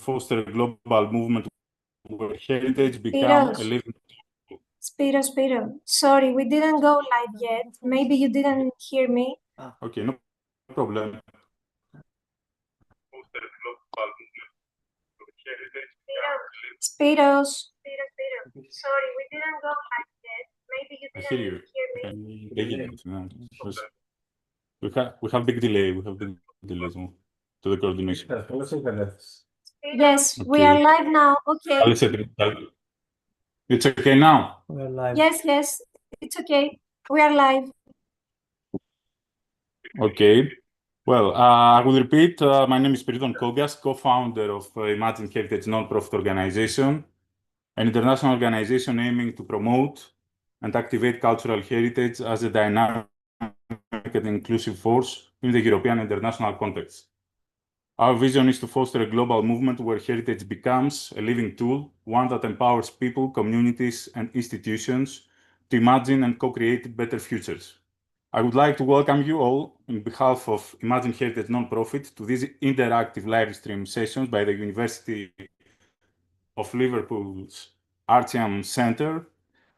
foster a global movement where heritage becomes a living. Spiro, sorry, we didn't go live yet. Maybe you didn't hear me. Okay, no problem. Spiros, sorry, we didn't go live yet. Maybe you I didn't hear you. We have big delay. We have big delays to the coordination. Yes, we are live now. Okay. It's okay now. We're live. Yes, it's okay. We are live. Okay. Well, I will repeat. My name is Spiriton Kogas, co-founder of Imagine Heritage non-profit organization, an international organization aiming to promote and activate cultural heritage as a dynamic and inclusive force in the European international context. Our vision is to foster a global movement where heritage becomes a living tool, one that empowers people, communities, and institutions to imagine and co-create better futures. I would like to welcome you all on behalf of Imagine Heritage Nonprofit to these interactive live stream sessions by the University of Liverpool's ArCHIAM Center.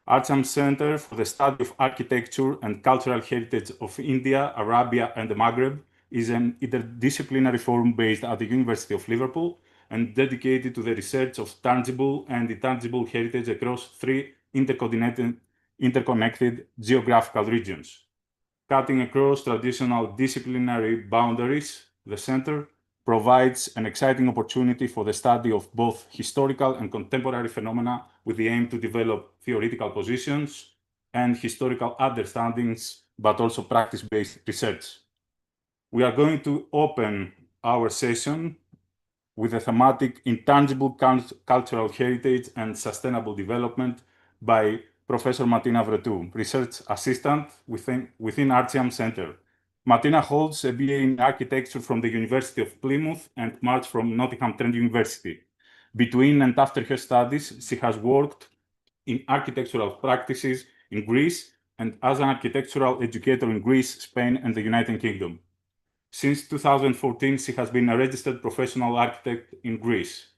ArCHIAM Center for the Study of Architecture and Cultural Heritage of India, Arabia, and the Maghreb is an interdisciplinary forum based at the University of Liverpool and dedicated to the research of tangible and intangible heritage across three interconnected geographical regions. Cutting across traditional disciplinary boundaries, the Center provides an exciting opportunity for the study of both historical and contemporary phenomena with the aim to develop theoretical positions and historical understandings, but also practice-based research. We are going to open our session with the thematic Intangible Cultural Heritage and Sustainable Development by Professor Martina Vretou, Research Assistant within ArCHIAM Center. Martina holds a BA in Architecture from the University of Plymouth and March from Nottingham Trent University. Between and after her studies, she has worked in architectural practices in Greece and as an architectural educator in Greece, Spain, and the United Kingdom. Since 2014, she has been a registered professional architect in Greece.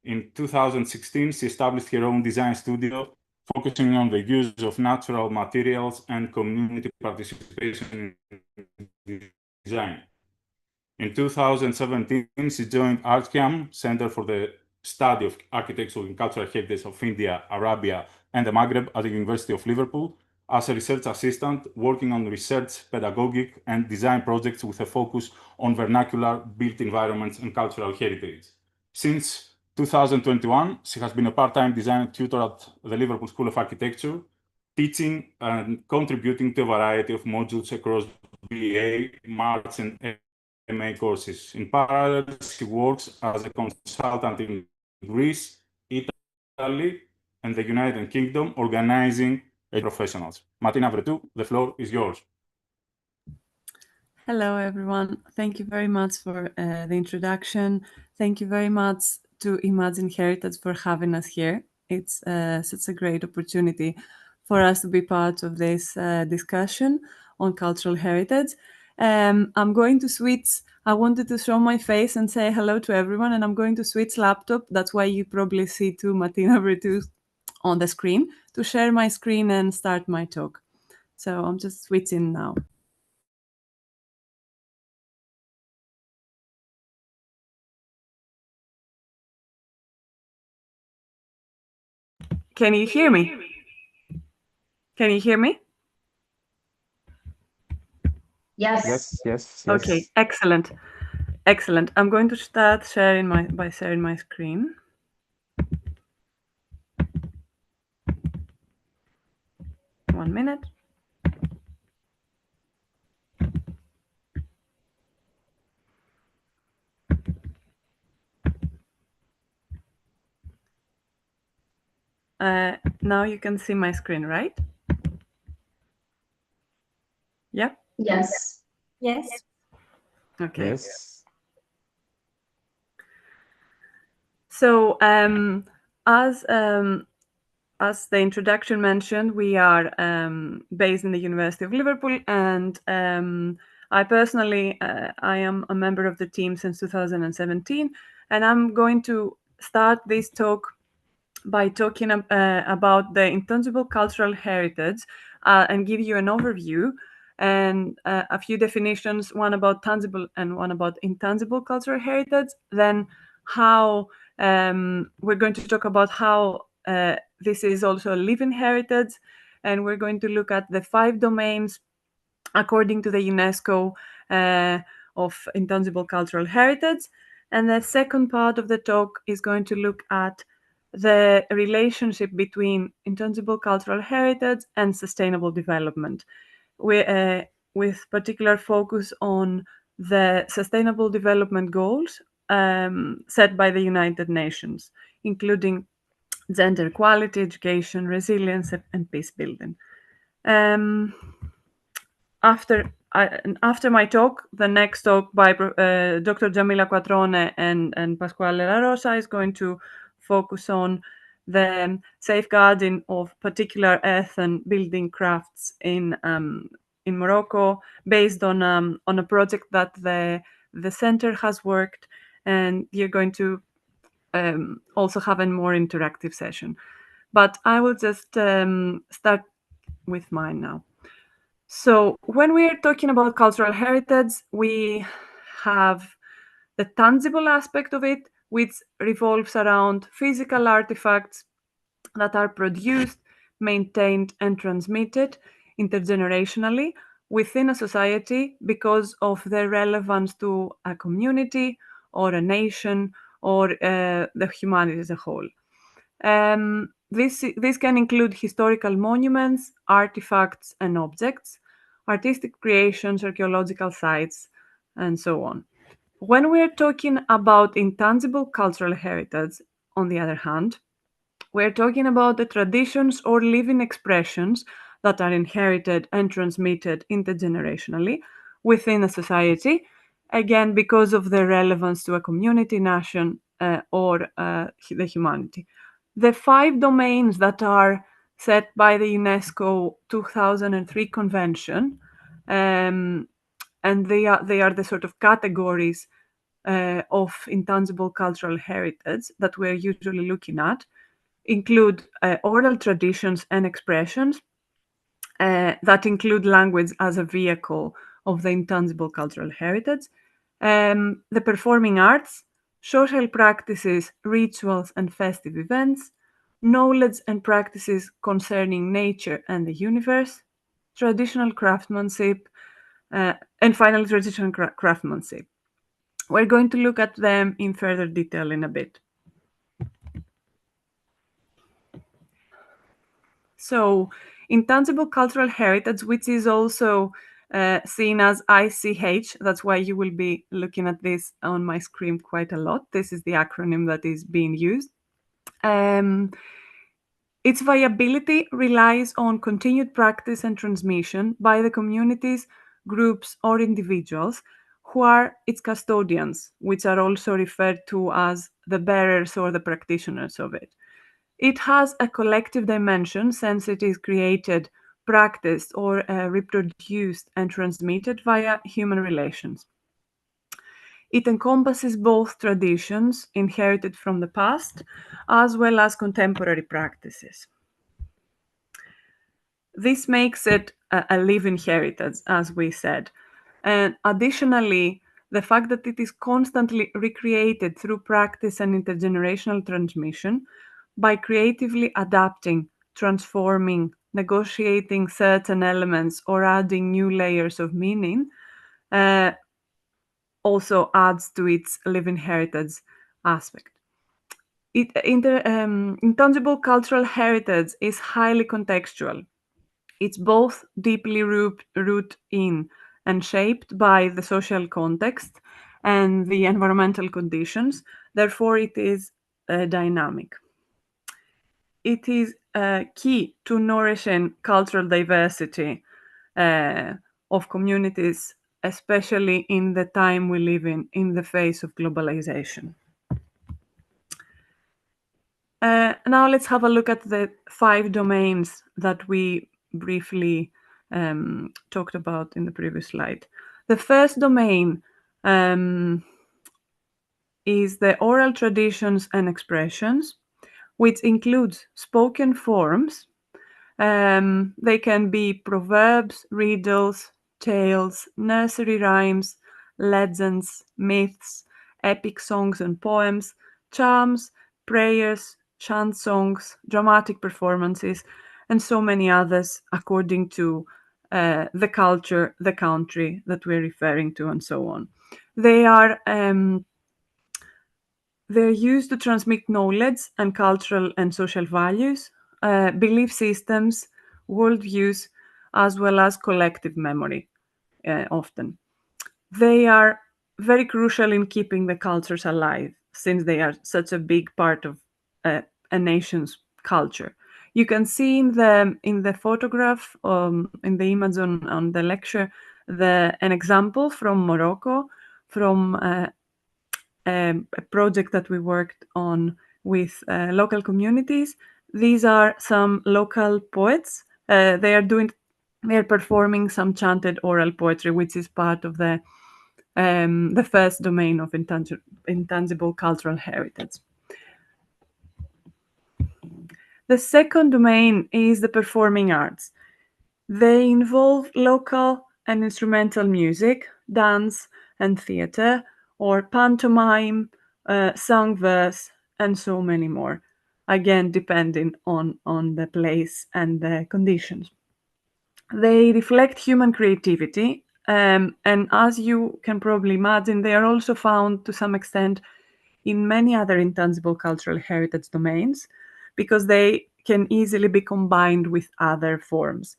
In 2016, she established her own design studio, focusing on the use of natural materials and community participation in design. In 2017, she joined ArCHIAM, Center for the Study of Architectural and Cultural Heritage of India, Arabia, and the Maghreb at the University of Liverpool, as a research assistant working on research, pedagogic, and design projects with a focus on vernacular built environments and cultural heritage. Since 2021, she has been a part-time design tutor at the Liverpool School of Architecture, teaching and contributing to a variety of modules across BA, March, and MA courses. In parallel, she works as a consultant in Greece, Italy, and the United Kingdom, organizing professionals. Martina Vretou, the floor is yours. Hello, everyone. Thank you very much for the introduction. Thank you very much to Imagine Heritage for having us here. It's such a great opportunity for us to be part of this discussion on cultural heritage. I'm going to switch. I wanted to show my face and say hello to everyone, and I'm going to switch laptop. That's why you probably see two Martina Vretou on the screen, to share my screen and start my talk. So I'm just switching now. Can you hear me? Can you hear me? Yes. Okay, excellent. I'm going to start sharing my screen. One minute. Now you can see my screen, right? Yeah? Yes. Okay. Yes. So as the introduction mentioned, we are based in the University of Liverpool, and I personally, I am a member of the team since 2017, and I'm going to start this talk by talking about the intangible cultural heritage and give you an overview and a few definitions, one about tangible and one about intangible cultural heritage. Then how we're going to talk about how this is also a living heritage, and we're going to look at the 5 domains according to the UNESCO of intangible cultural heritage. And the second part of the talk is going to look at the relationship between intangible cultural heritage and sustainable development, with particular focus on the sustainable development goals set by the United Nations, including gender equality, education, resilience, and peace building. After my talk, the next talk by Dr. Jamila Quattrone and Pasquale La Rosa is going to focus on the safeguarding of particular earth and building crafts in Morocco, based on a project that the center has worked, and you're going to also have a more interactive session. But I will just start with mine now. So when we are talking about cultural heritage, we have the tangible aspect of it, which revolves around physical artifacts that are produced, maintained, and transmitted intergenerationally within a society because of their relevance to a community or a nation or the humanity as a whole. This can include historical monuments, artifacts, and objects, artistic creations, archaeological sites, and so on. When we're talking about intangible cultural heritage, on the other hand, we're talking about the traditions or living expressions that are inherited and transmitted intergenerationally within a society, again, because of their relevance to a community, nation, or the humanity. The 5 domains that are set by the UNESCO 2003 convention, and they are the sort of categories of intangible cultural heritage that we're usually looking at, include oral traditions and expressions that include language as a vehicle of the intangible cultural heritage, the performing arts, social practices, rituals, and festive events, knowledge and practices concerning nature and the universe, traditional craftsmanship, and finally, traditional craftsmanship. We're going to look at them in further detail in a bit. So, intangible cultural heritage, which is also seen as ICH, that's why you will be looking at this on my screen quite a lot. This is the acronym that is being used. Its viability relies on continued practice and transmission by the communities, groups, or individuals who are its custodians, which are also referred to as the bearers or the practitioners of it. It has a collective dimension since it is created, practiced, or reproduced and transmitted via human relations. It encompasses both traditions inherited from the past as well as contemporary practices. This makes it a living heritage, as we said. And additionally, the fact that it is constantly recreated through practice and intergenerational transmission by creatively adapting, transforming, negotiating certain elements, or adding new layers of meaning also adds to its living heritage aspect. Intangible cultural heritage is highly contextual. It's both deeply rooted in and shaped by the social context and the environmental conditions. Therefore, it is dynamic. It is key to nourishing cultural diversity of communities, especially in the time we live in the face of globalization. Now let's have a look at the 5 domains that we briefly talked about in the previous slide. The first domain is the oral traditions and expressions, which includes spoken forms. They can be proverbs, riddles, tales, nursery rhymes, legends, myths, epic songs and poems, charms, prayers, chant songs, dramatic performances, and so many others according to the culture, the country that we're referring to, and so on. They're used to transmit knowledge and cultural and social values, belief systems, worldviews, as well as collective memory, often. They are very crucial in keeping the cultures alive, since they are such a big part of a nation's culture. You can see in the photograph, in the image on the lecture, an example from Morocco, from a project that we worked on with local communities. These are some local poets. They are performing some chanted oral poetry, which is part of the first domain of intangible cultural heritage. The second domain is the performing arts. They involve local and instrumental music, dance and theater, or pantomime, song verse, and so many more. Again, depending on the place and the conditions. They reflect human creativity, and as you can probably imagine, they are also found to some extent in many other intangible cultural heritage domains, because they can easily be combined with other forms.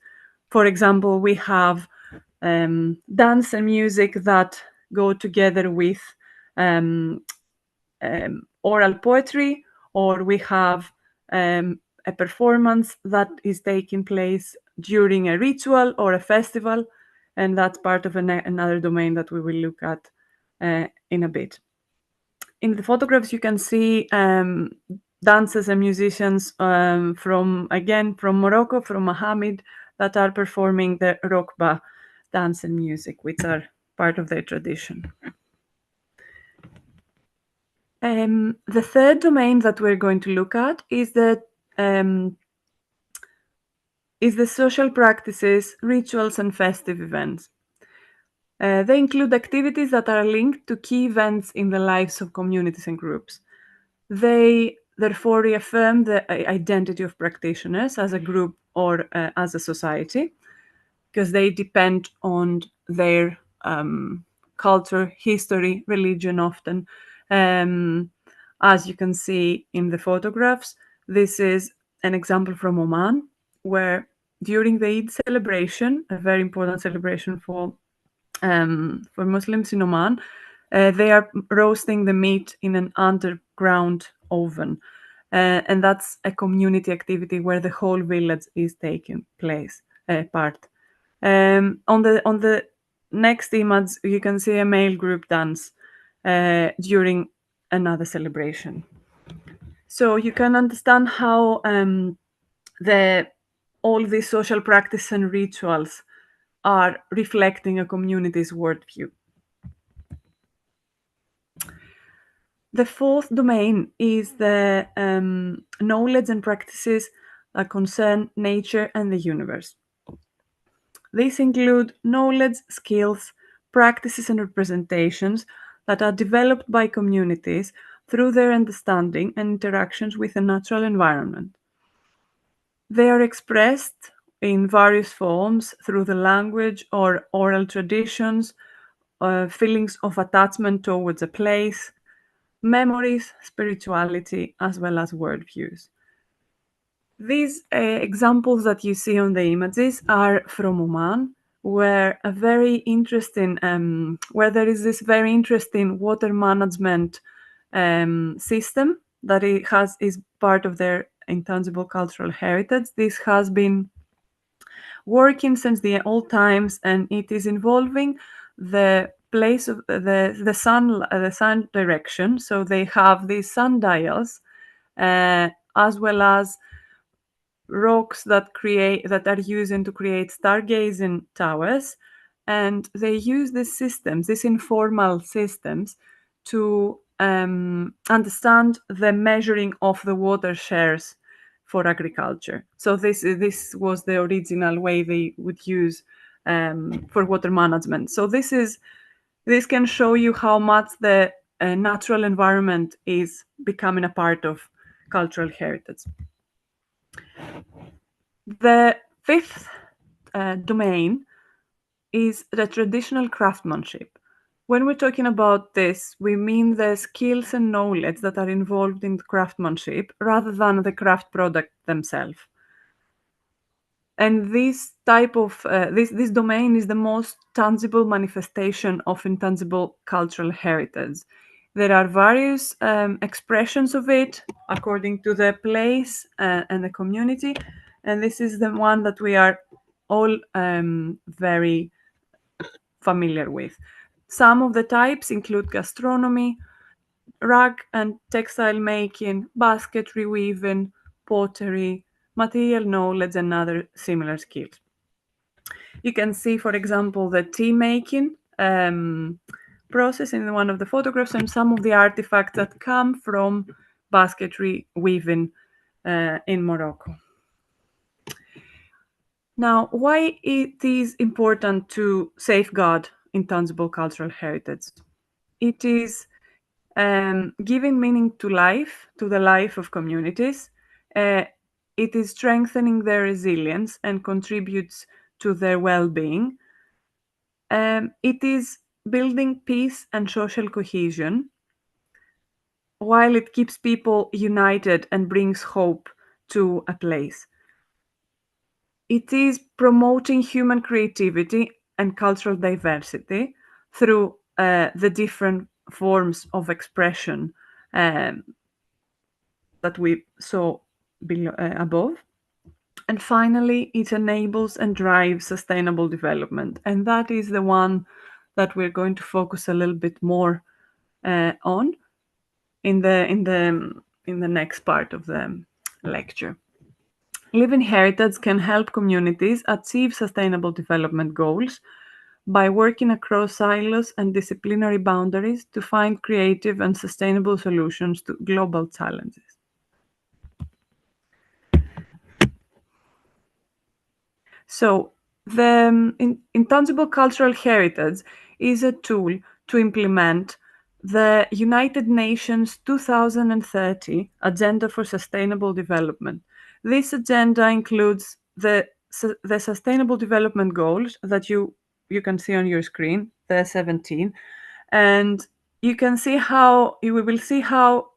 For example, we have dance and music that go together with oral poetry, or we have a performance that is taking place during a ritual or a festival, and that's part of another domain that we will look at in a bit. In the photographs, you can see dancers and musicians from Morocco, from Mohammed, that are performing the Rokba dance and music, which are part of their tradition. The third domain that we're going to look at is the social practices, rituals, and festive events. They include activities that are linked to key events in the lives of communities and groups. They therefore reaffirm the identity of practitioners as a group or as a society, because they depend on their culture, history, religion often. As you can see in the photographs, this is an example from Oman, where during the Eid celebration, a very important celebration for Muslims in Oman, they are roasting the meat in an underground oven. And that's a community activity where the whole village is taking part. On the next image, you can see a male group dance during another celebration. So you can understand how all these social practices and rituals are reflecting a community's worldview. The fourth domain is the knowledge and practices that concern nature and the universe. These include knowledge, skills, practices, and representations that are developed by communities through their understanding and interactions with the natural environment. They are expressed in various forms through the language or oral traditions, feelings of attachment towards a place, memories, spirituality, as well as worldviews. These examples that you see on the images are from Oman, where there is this very interesting water management system that is part of their intangible cultural heritage. This has been working since the old times, and it is involving the place of the sun direction. So they have these sundials, as well as rocks that are used to create stargazing towers, and they use these informal systems, to understand the measuring of the water shares for agriculture. So this was the original way they would use for water management. So this can show you how much the natural environment is becoming a part of cultural heritage. The fifth domain is the traditional craftsmanship. When we're talking about this, we mean the skills and knowledge that are involved in craftsmanship rather than the craft product themselves. And this type of this domain is the most tangible manifestation of intangible cultural heritage. There are various expressions of it according to the place and the community, and this is the one that we are all very familiar with. Some of the types include gastronomy, rag and textile making, basketry weaving, pottery, material knowledge, and other similar skills. You can see, for example, the tea making process in one of the photographs and some of the artifacts that come from basketry weaving in Morocco. Now, why it is important to safeguard intangible cultural heritage? It is giving meaning to life, to the life of communities. It is strengthening their resilience and contributes to their well-being. It is building peace and social cohesion, while it keeps people united and brings hope to a place. It is promoting human creativity and cultural diversity through the different forms of expression that we saw above. And finally, it enables and drives sustainable development. And that is the one that we're going to focus a little bit more on in the next part of the lecture. Living heritage can help communities achieve sustainable development goals by working across silos and disciplinary boundaries to find creative and sustainable solutions to global challenges. So, the intangible cultural heritage is a tool to implement the United Nations 2030 Agenda for Sustainable Development. This agenda includes the Sustainable Development Goals that you can see on your screen, the 17, and you will see how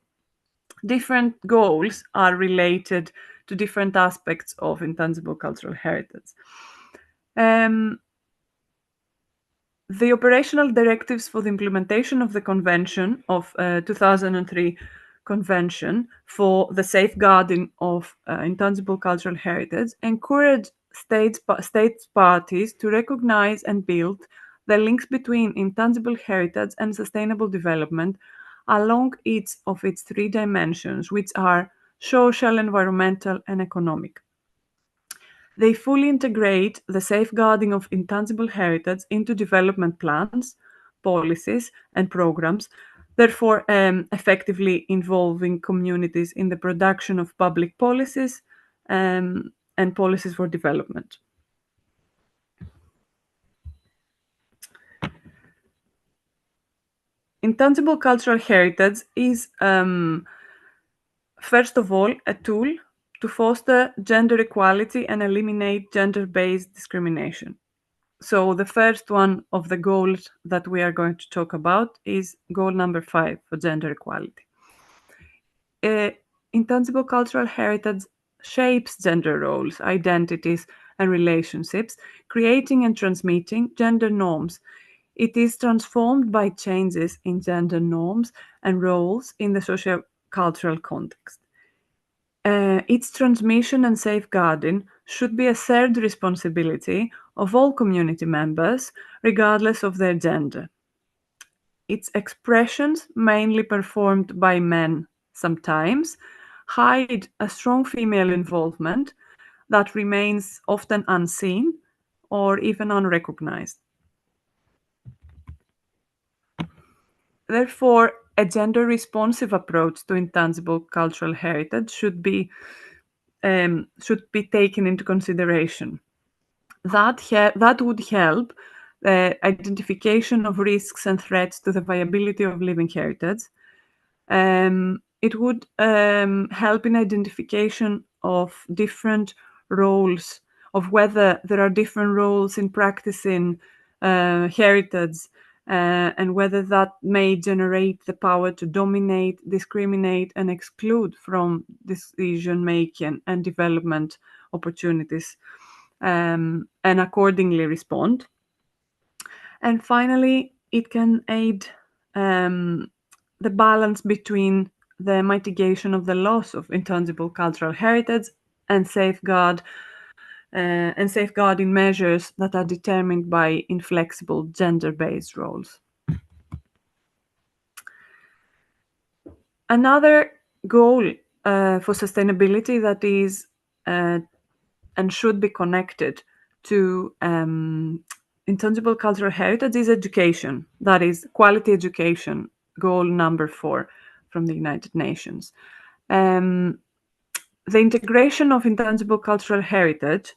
different goals are related to different aspects of intangible cultural heritage. The operational directives for the implementation of the Convention of 2003 Convention for the safeguarding of intangible cultural heritage encourage states parties to recognize and build the links between intangible heritage and sustainable development along each of its three dimensions, which are social, environmental, and economic. They fully integrate the safeguarding of intangible heritage into development plans, policies, and programs, therefore effectively involving communities in the production of public policies and policies for development. Intangible cultural heritage is, first of all, a tool to foster gender equality and eliminate gender-based discrimination. So the first one of the goals that we are going to talk about is goal number 5 for gender equality. Intangible cultural heritage shapes gender roles, identities, and relationships, creating and transmitting gender norms. It is transformed by changes in gender norms and roles in the socio-cultural context. Its transmission and safeguarding should be a shared responsibility of all community members, regardless of their gender. Its expressions, mainly performed by men sometimes, hide a strong female involvement that remains often unseen or even unrecognized. Therefore, a gender-responsive approach to intangible cultural heritage should be taken into consideration. That would help the identification of risks and threats to the viability of living heritage. It would help in identification of different roles, of whether there are different roles in practicing heritage, and whether that may generate the power to dominate, discriminate, and exclude from decision-making and development opportunities, and accordingly respond. And finally, it can aid the balance between the mitigation of the loss of intangible cultural heritage and safeguarding measures that are determined by inflexible gender-based roles. Another goal for sustainability that is and should be connected to intangible cultural heritage is education. That is quality education, goal number 4 from the United Nations. The integration of intangible cultural heritage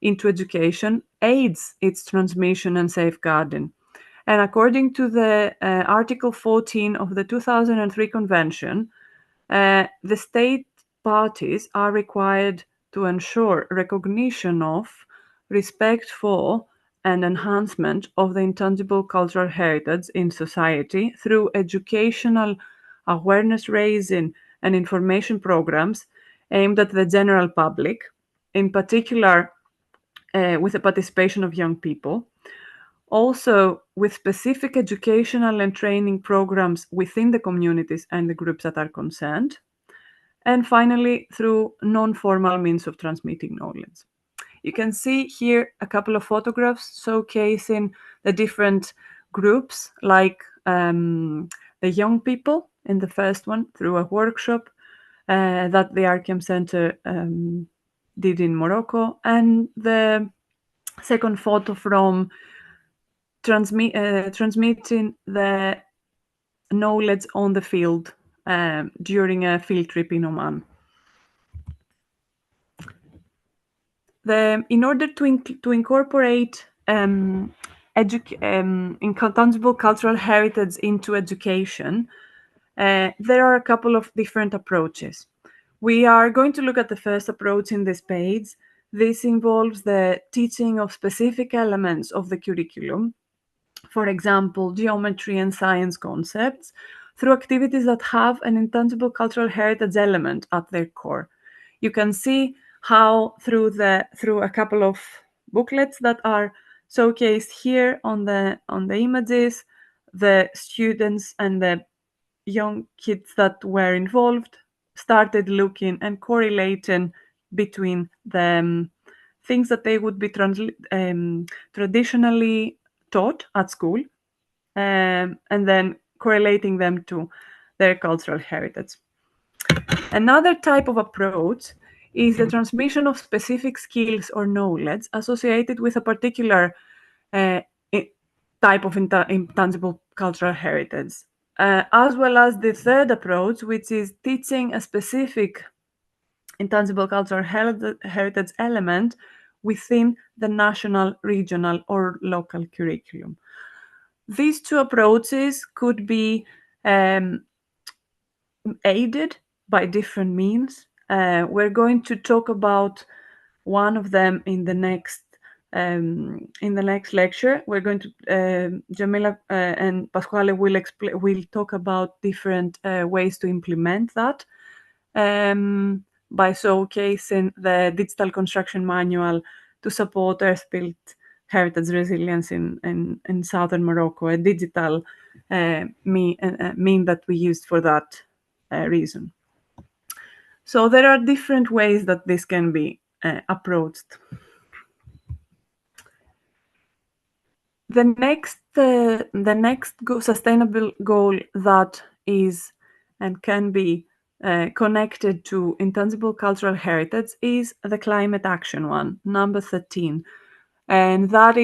into education aids its transmission and safeguarding. And according to the Article 14 of the 2003 Convention, the state parties are required to ensure recognition of, respect for, and enhancement of the intangible cultural heritage in society through educational awareness raising and information programs aimed at the general public, in particular with the participation of young people. Also, with specific educational and training programs within the communities and the groups that are concerned. And finally, through non-formal means of transmitting knowledge. You can see here a couple of photographs showcasing the different groups, like the young people in the first one through a workshop that the ArCHIAM Center did in Morocco, and the second photo from transmitting the knowledge on the field during a field trip in Oman. In order to incorporate intangible cultural heritage into education, there are a couple of different approaches. We are going to look at the first approach in this page. This involves the teaching of specific elements of the curriculum, for example, geometry and science concepts, through activities that have an intangible cultural heritage element at their core. You can see how through a couple of booklets that are showcased here on the images, the students and the young kids that were involved started looking and correlating between the things that they would be traditionally taught at school, and then correlating them to their cultural heritage. Another type of approach is the transmission of specific skills or knowledge associated with a particular type of intangible cultural heritage, as well as the third approach, which is teaching a specific intangible cultural heritage element within the national, regional, or local curriculum. These two approaches could be aided by different means. We're going to talk about one of them in the next lecture. We're going to Jamila and Pasquale will talk about different ways to implement that by showcasing the digital construction manual to support earth-built heritage resilience in southern Morocco, a digital mean that we used for that reason. So there are different ways that this can be approached. The next sustainable goal that is and can be connected to intangible cultural heritage is the climate action one, number 13, and that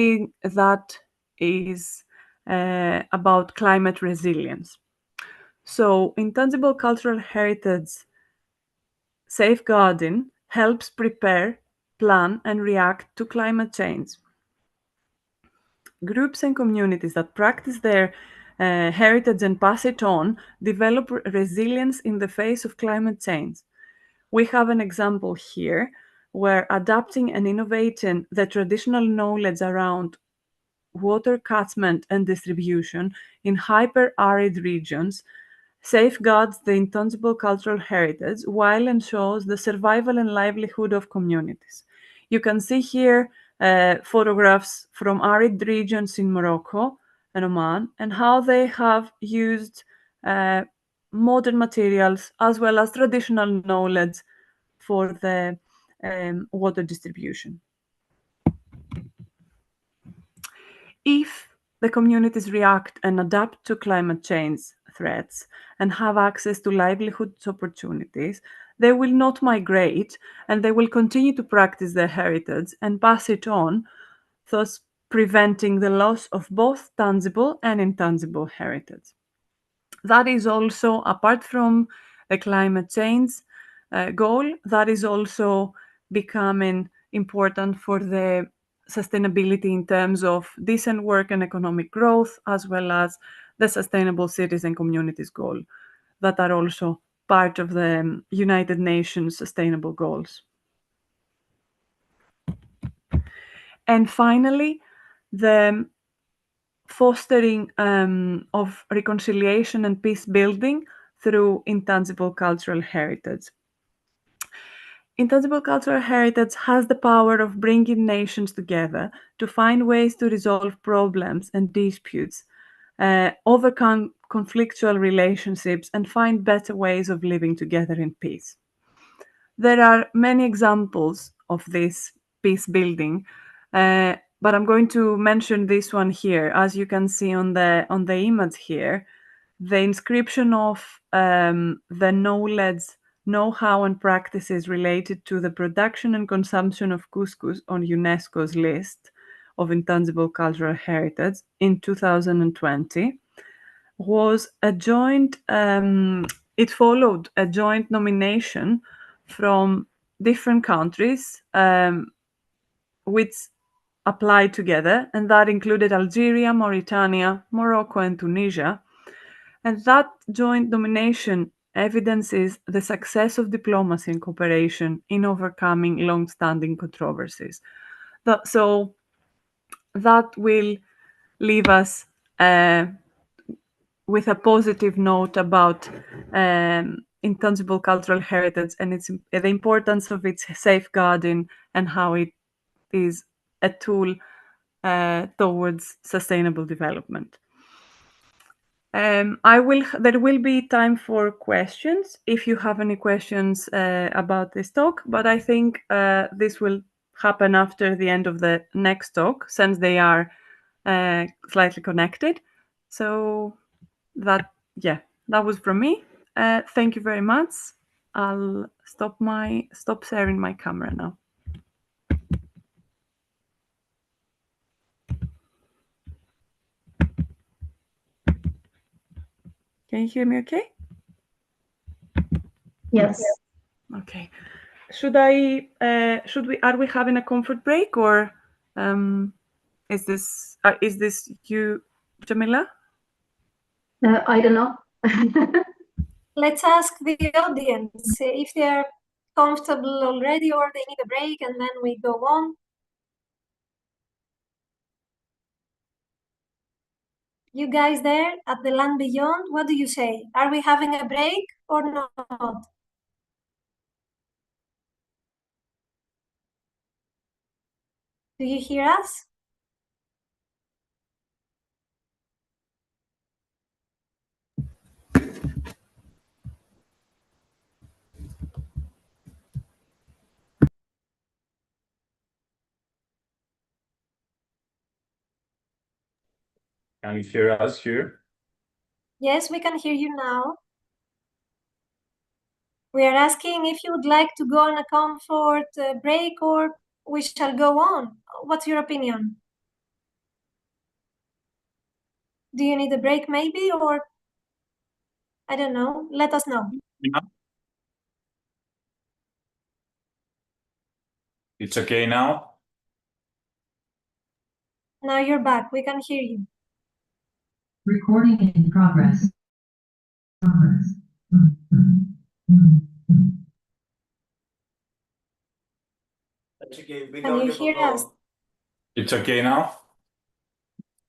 is about climate resilience. So intangible cultural heritage safeguarding helps prepare, plan, and react to climate change. Groups and communities that practice their heritage and pass it on develop resilience in the face of climate change. We have an example here where adapting and innovating the traditional knowledge around water catchment and distribution in hyper-arid regions safeguards the intangible cultural heritage while ensures the survival and livelihood of communities. You can see here photographs from arid regions in Morocco and Oman and how they have used modern materials as well as traditional knowledge for the water distribution. If the communities react and adapt to climate change threats and have access to livelihood opportunities, they will not migrate and they will continue to practice their heritage and pass it on, thus preventing the loss of both tangible and intangible heritage. That is also, apart from the climate change goal, that is also becoming important for the sustainability in terms of decent work and economic growth, as well as the sustainable cities and communities goal that are also part of the United Nations sustainable goals. And finally, the fostering of reconciliation and peace building through intangible cultural heritage. Intangible cultural heritage has the power of bringing nations together to find ways to resolve problems and disputes, overcome conflictual relationships, and find better ways of living together in peace. There are many examples of this peace building, but I'm going to mention this one here. As you can see on the image here, the inscription of the knowledge, know-how, and practices related to the production and consumption of couscous on UNESCO's list of intangible cultural heritage in 2020 was a joint. It followed a joint nomination from different countries, which applied together, and that included Algeria, Mauritania, Morocco, and Tunisia. And that joint nomination evidences the success of diplomacy and cooperation in overcoming long-standing controversies. So that will leave us with a positive note about intangible cultural heritage and the importance of its safeguarding and how it is a tool towards sustainable development. There will be time for questions if you have any questions about this talk, but I think this will happen after the end of the next talk, since they are slightly connected. So that was from me. Thank you very much. I'll stop sharing my camera now. Can you hear me okay? Yes. Okay. Are we having a comfort break, or is this you, Jamila? I don't know. Let's ask the audience if they're comfortable already or they need a break, and then we go on. You guys there at the land beyond, what do you say? Are we having a break or not? Do you hear us? Can you hear us here? Yes, we can hear you now. We are asking if you would like to go on a comfort break or we shall go on. What's your opinion? Do you need a break maybe, or I don't know. Let us know. Yeah. It's okay now? Now you're back. We can hear you. Recording in progress. Can you hear us? It's okay now?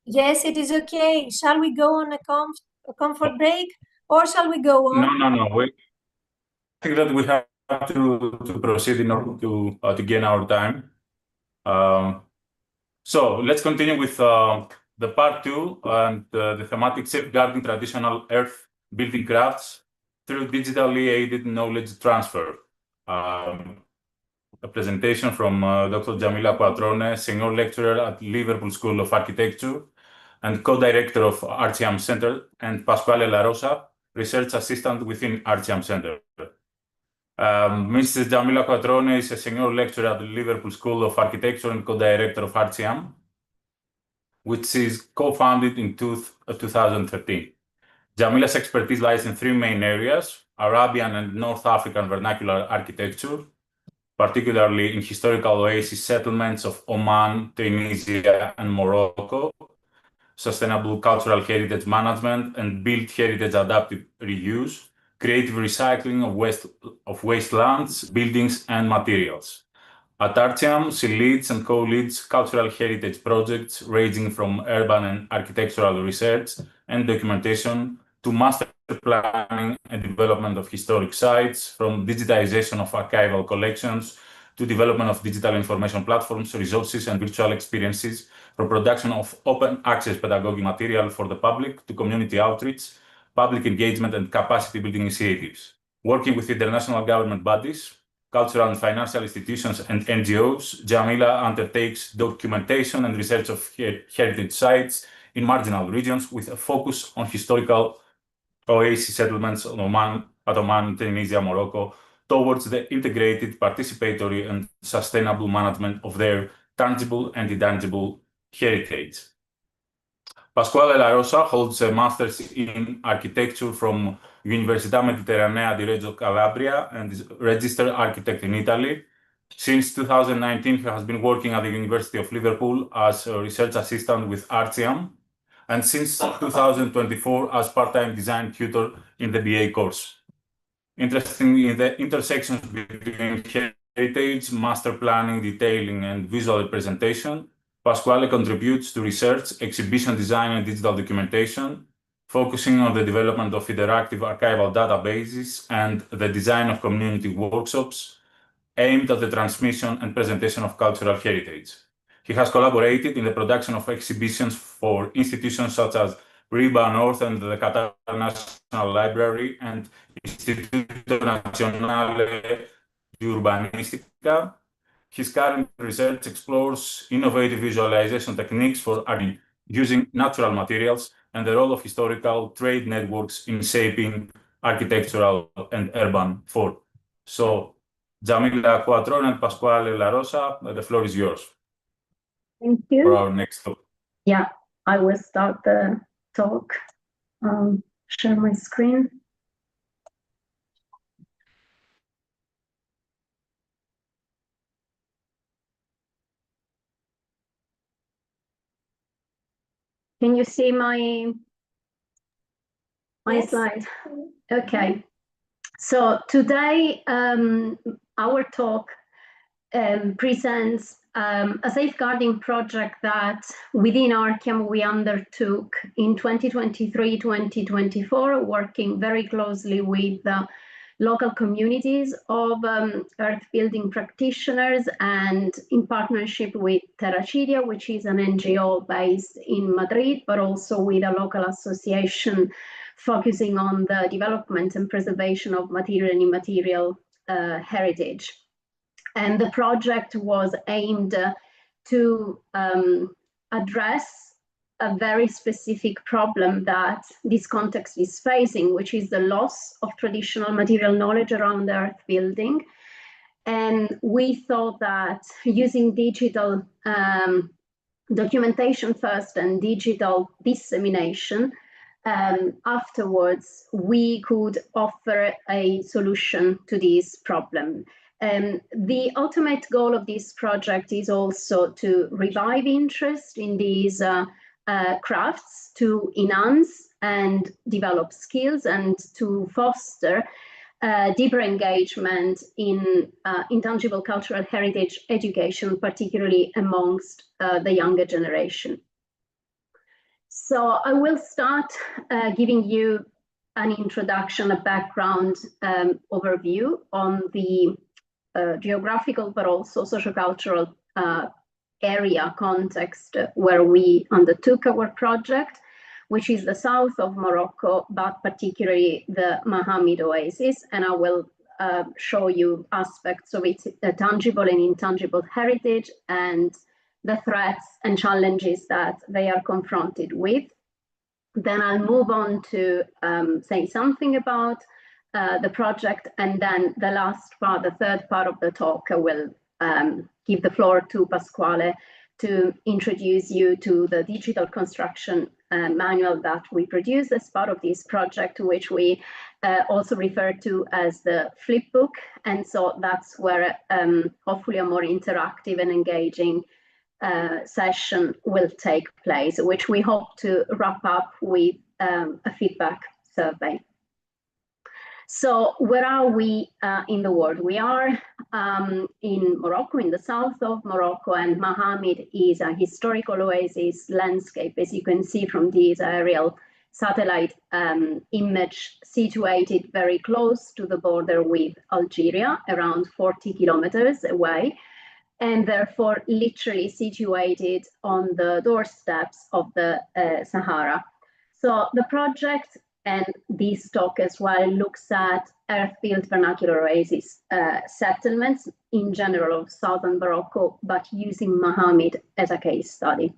Yes, it is okay. Shall we go on a comfort break, or shall we go on? No. I think that we have to proceed in order to gain our time. So let's continue with the part 2 and the thematic safeguarding traditional earth building crafts through digitally aided knowledge transfer. A presentation from Dr. Jamila Quattrone, Senior Lecturer at Liverpool School of Architecture and Co-Director of ArCHIAM Center, and Pasquale La Rosa, Research Assistant within ArCHIAM Center. Mrs. Jamila Quattrone is a Senior Lecturer at the Liverpool School of Architecture and Co-Director of ArCHIAM, which is co-founded in 2013. Jamila's expertise lies in 3 main areas: Arabian and North African vernacular architecture, particularly in historical oasis settlements of Oman, Tunisia, and Morocco, sustainable cultural heritage management, and built heritage adaptive reuse, creative recycling of wastelands, buildings, and materials. At ArCHIAM, she leads and co-leads cultural heritage projects ranging from urban and architectural research and documentation to master planning and development of historic sites, from digitization of archival collections to development of digital information platforms, resources, and virtual experiences, from production of open access pedagogic material for the public to community outreach, public engagement, and capacity building initiatives. Working with international government bodies, cultural and financial institutions, and NGOs, Jamila undertakes documentation and research of heritage sites in marginal regions with a focus on historical oasis settlements at Oman, Tunisia, Morocco, towards the integrated, participatory, and sustainable management of their tangible and intangible heritage. Pasquale La Rosa holds a master's in architecture from Università Mediterranea di Reggio Calabria and is a registered architect in Italy. Since 2019, he has been working at the University of Liverpool as a research assistant with ArCHIAM, and since 2024 as part-time design tutor in the BA course. Interested in the intersections between heritage, master planning, detailing, and visual representation, Pasquale contributes to research, exhibition design, and digital documentation, focusing on the development of interactive archival databases and the design of community workshops aimed at the transmission and presentation of cultural heritage. He has collaborated in the production of exhibitions for institutions such as RIBA North and the Qatar National Library and Istituto Nazionale di Urbanistica. His current research explores innovative visualization techniques for art using natural materials and the role of historical trade networks in shaping architectural and urban form. So, Jamila Quattrone and Pasquale La Rosa, the floor is yours. Thank you. For our next talk. Yeah, I will start the talk. Share my screen. Can you see my Yes. slide? Okay. So today, our talk presents a safeguarding project that within ArCHIAM we undertook in 2023-2024, working very closely with the local communities of earth building practitioners and in partnership with ArCHIAM, which is an NGO based in Madrid, but also with a local association focusing on the development and preservation of material and immaterial heritage. And the project was aimed to address a very specific problem that this context is facing, which is the loss of traditional material knowledge around earth building. And we thought that using digital documentation first and digital dissemination afterwards we could offer a solution to this problem. The ultimate goal of this project is also to revive interest in these crafts, to enhance and develop skills, and to foster deeper engagement in intangible cultural heritage education, particularly amongst the younger generation. So I will start giving you an introduction, a background overview on the geographical but also sociocultural area context where we undertook our project, which is the south of Morocco, but particularly the Mahamid Oasis. And I will show you aspects of its tangible and intangible heritage and the threats and challenges that they are confronted with. Then I'll move on to say something about the project, and then the last part, the third part of the talk, I will give the floor to Pasquale to introduce you to the digital construction manual that we produced as part of this project, which we also refer to as the flipbook. And so that's where hopefully a more interactive and engaging session will take place, which we hope to wrap up with a feedback survey. So where are we in the world? We are in Morocco, in the south of Morocco, and Mahamid is a historical oasis landscape, as you can see from this aerial satellite image, situated very close to the border with Algeria, around 40 kilometers away, and therefore literally situated on the doorsteps of the Sahara. So the project and this talk as well looks at earth-built vernacular oasis settlements in general of southern Morocco, but using Mahamid as a case study.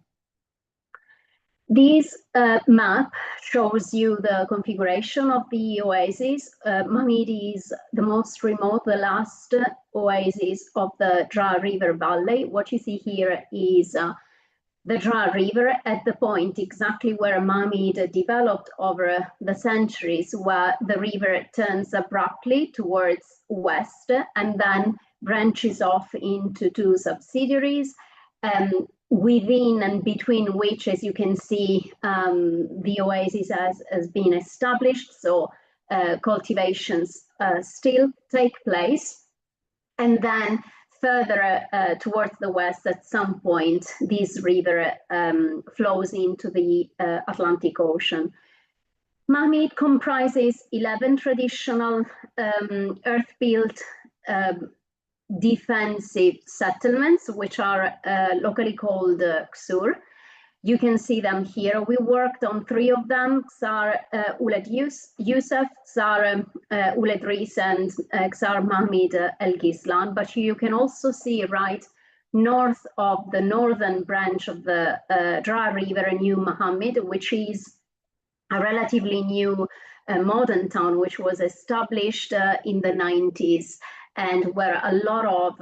This map shows you the configuration of the oasis. Mahamid is the most remote, the last oasis of the Dra River Valley. What you see here is the Dra River at the point exactly where Mahamid developed over the centuries, where the river turns abruptly towards west and then branches off into two subsidiaries, within and between which, as you can see, the oasis has been established. So cultivations still take place. And then further towards the west, at some point, this river flows into the Atlantic Ocean. Mahamid comprises 11 traditional earth-built defensive settlements, which are locally called Ksur. You can see them here. We worked on 3 of them, Ksar Ouled Youssef, Ksar Ouled Ris, and Ksar Mahamid El Gislan. But you can also see right north of the northern branch of the Dra River, New Mahamid, which is a relatively new modern town, which was established in the 90s, and where a lot of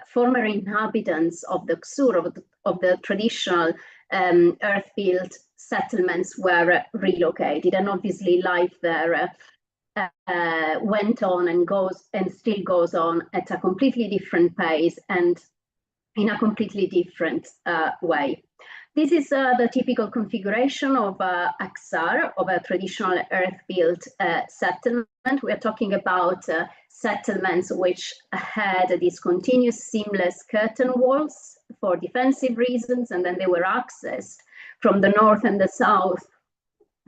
former inhabitants of the Ksur, of the traditional earth-built settlements, were relocated. And obviously life there went on and still goes on at a completely different pace and in a completely different way. This is the typical configuration of a Ksar, of a traditional earth-built settlement. We are talking about settlements which had these continuous seamless curtain walls for defensive reasons, and then they were accessed from the north and the south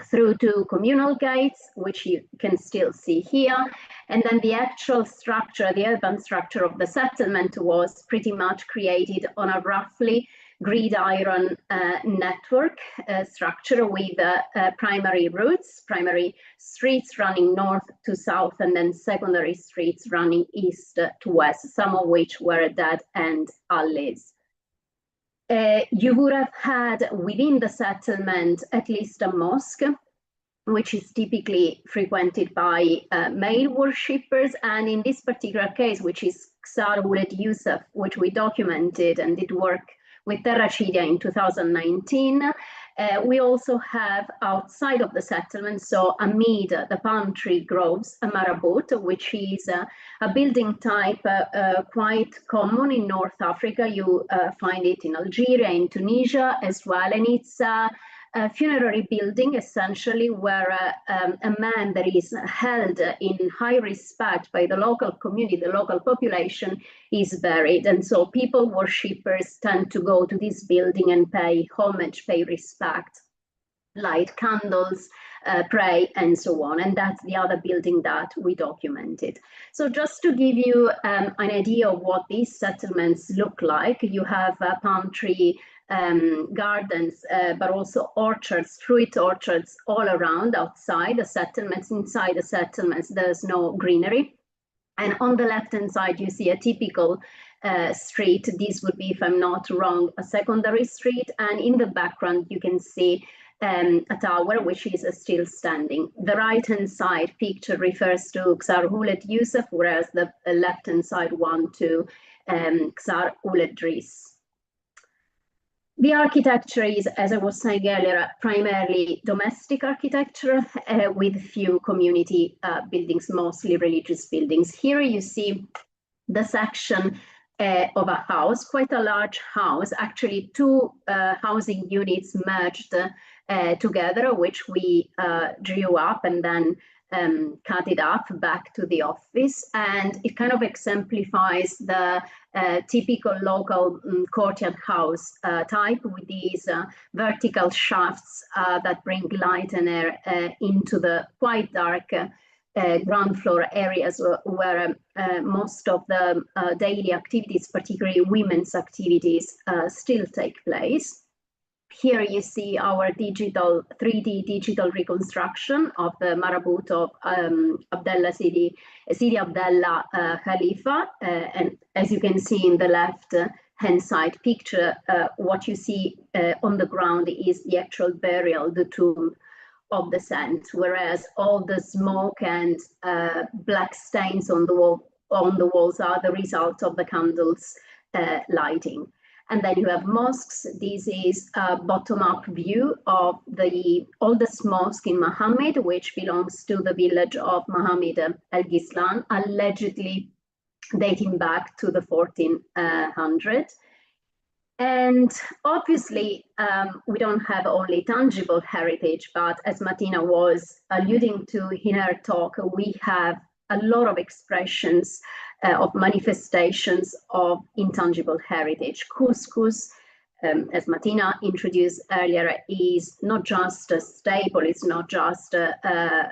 through to communal gates, which you can still see here. And then the actual structure, the urban structure of the settlement, was pretty much created on a roughly gridiron network structure with primary routes, primary streets running north to south, and then secondary streets running east to west, some of which were dead-end alleys. You would have had within the settlement at least a mosque, which is typically frequented by male worshippers. And in this particular case, which is Ksar Ouled Youssef, which we documented and did work with ArCHIAM in 2019, We also have outside of the settlement, so amid the palm tree groves, a marabout, which is a building type quite common in North Africa. You find it in Algeria, in Tunisia as well, and it's a funerary building, essentially, where a man that is held in high respect by the local community, the local population, is buried. And so people, worshippers, tend to go to this building and pay homage, pay respect, light candles, pray, and so on. And that's the other building that we documented. So just to give you an idea of what these settlements look like, you have palm tree gardens, but also orchards, fruit orchards all around outside the settlements. Inside the settlements, there's no greenery. And on the left-hand side, you see a typical street. This would be, if I'm not wrong, a secondary street. And in the background, you can see a tower, which is still standing. The right-hand side picture refers to Ksar Oulet Yusuf, whereas the left-hand side one to Ksar Oulet Driss. The architecture is, as I was saying earlier, primarily domestic architecture with few community buildings, mostly religious buildings. Here you see the section of a house, quite a large house, actually two housing units merged together, which we drew up and then cut it up back to the office. And it kind of exemplifies the typical local courtyard house type, with these vertical shafts that bring light and air into the quite dark ground floor areas where most of the daily activities, particularly women's activities, still take place. Here you see our 3D digital reconstruction of the marabout of Abdallah Sidi Abdallah Khalifa. And as you can see in the left-hand side picture, what you see on the ground is the actual burial, the tomb of the saint, whereas all the smoke and black stains on the walls are the result of the candles lighting. And then you have mosques. This is a bottom-up view of the oldest mosque in Mohammed, which belongs to the village of Mohammed al-Ghizlan, allegedly dating back to the 1400s. And obviously, we don't have only tangible heritage, but as Martina was alluding to in her talk, we have a lot of expressions of manifestations of intangible heritage. Couscous, as Martina introduced earlier, is not just a staple, it's not just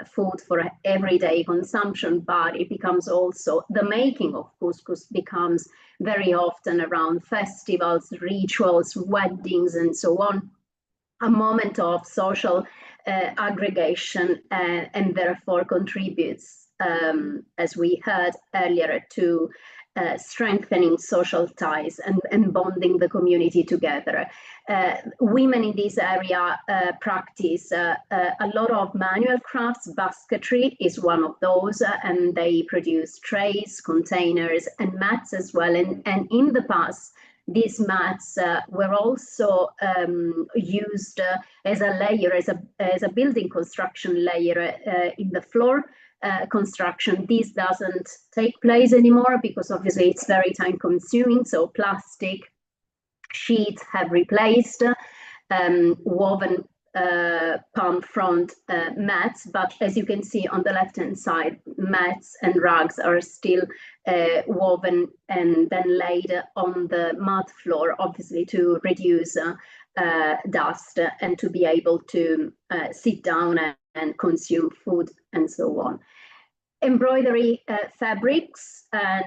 food for everyday consumption, but it becomes also, the making of couscous becomes very often around festivals, rituals, weddings, and so on, a moment of social aggregation, and therefore contributes, as we heard earlier, to strengthening social ties and bonding the community together. Women in this area practice a lot of manual crafts. Basketry is one of those, and they produce trays, containers, and mats as well. And in the past, these mats were also used as a layer, as a building construction layer in the floor construction. This doesn't take place anymore because obviously it's very time consuming. So plastic sheets have replaced woven palm front mats. But as you can see on the left hand side, mats and rugs are still woven and then laid on the mud floor, obviously to reduce dust and to be able to sit down and consume food and so on. Embroidery fabrics and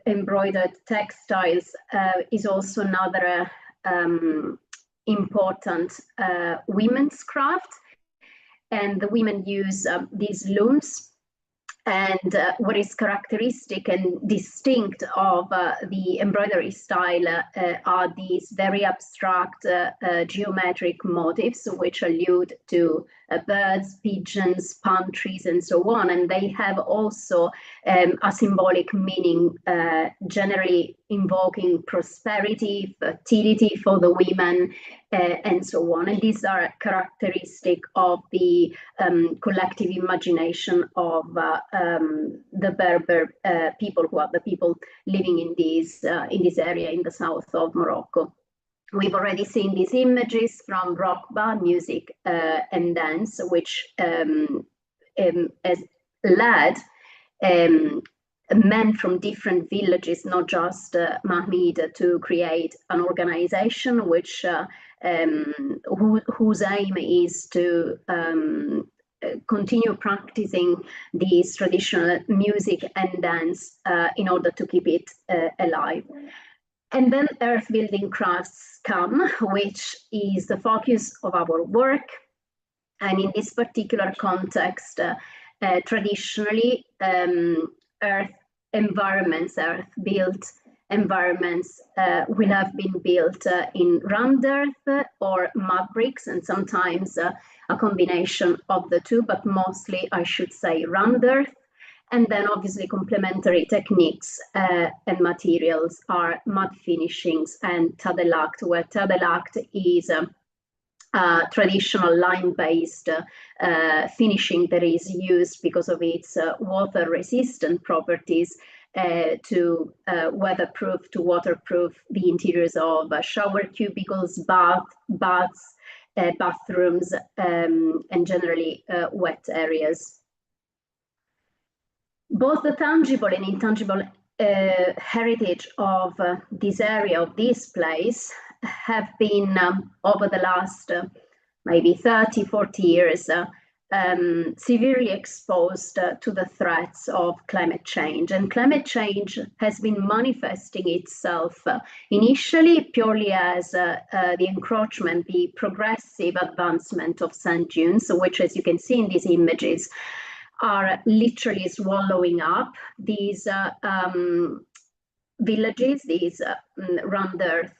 embroidered textiles is also another important women's craft. And the women use these looms. And what is characteristic and distinct of the embroidery style are these very abstract geometric motifs, which allude to birds, pigeons, palm trees, and so on. And they have also a symbolic meaning, generally invoking prosperity, fertility for the women, and so on. And these are characteristic of the collective imagination of the Berber people, who are the people living in this area in the south of Morocco. We've already seen these images from Rokba, music and dance, which has led men from different villages, not just Mahmid, to create an organization which whose aim is to continue practicing these traditional music and dance in order to keep it alive. And then earth building crafts come, which is the focus of our work. And in this particular context, traditionally, earth built environments will have been built in round earth or mud bricks, and sometimes a combination of the two, but mostly I should say round earth. And then obviously complementary techniques and materials are mud finishings and tadellakt, where tadellakt is traditional lime-based finishing that is used because of its water-resistant properties to weatherproof, to waterproof the interiors of shower cubicles, baths, bathrooms, and generally wet areas. Both the tangible and intangible heritage of this area, of this place, have been over the last maybe 30, 40 years severely exposed to the threats of climate change. And climate change has been manifesting itself initially purely as the encroachment, the progressive advancement of sand dunes, which, as you can see in these images, are literally swallowing up these villages, these round earth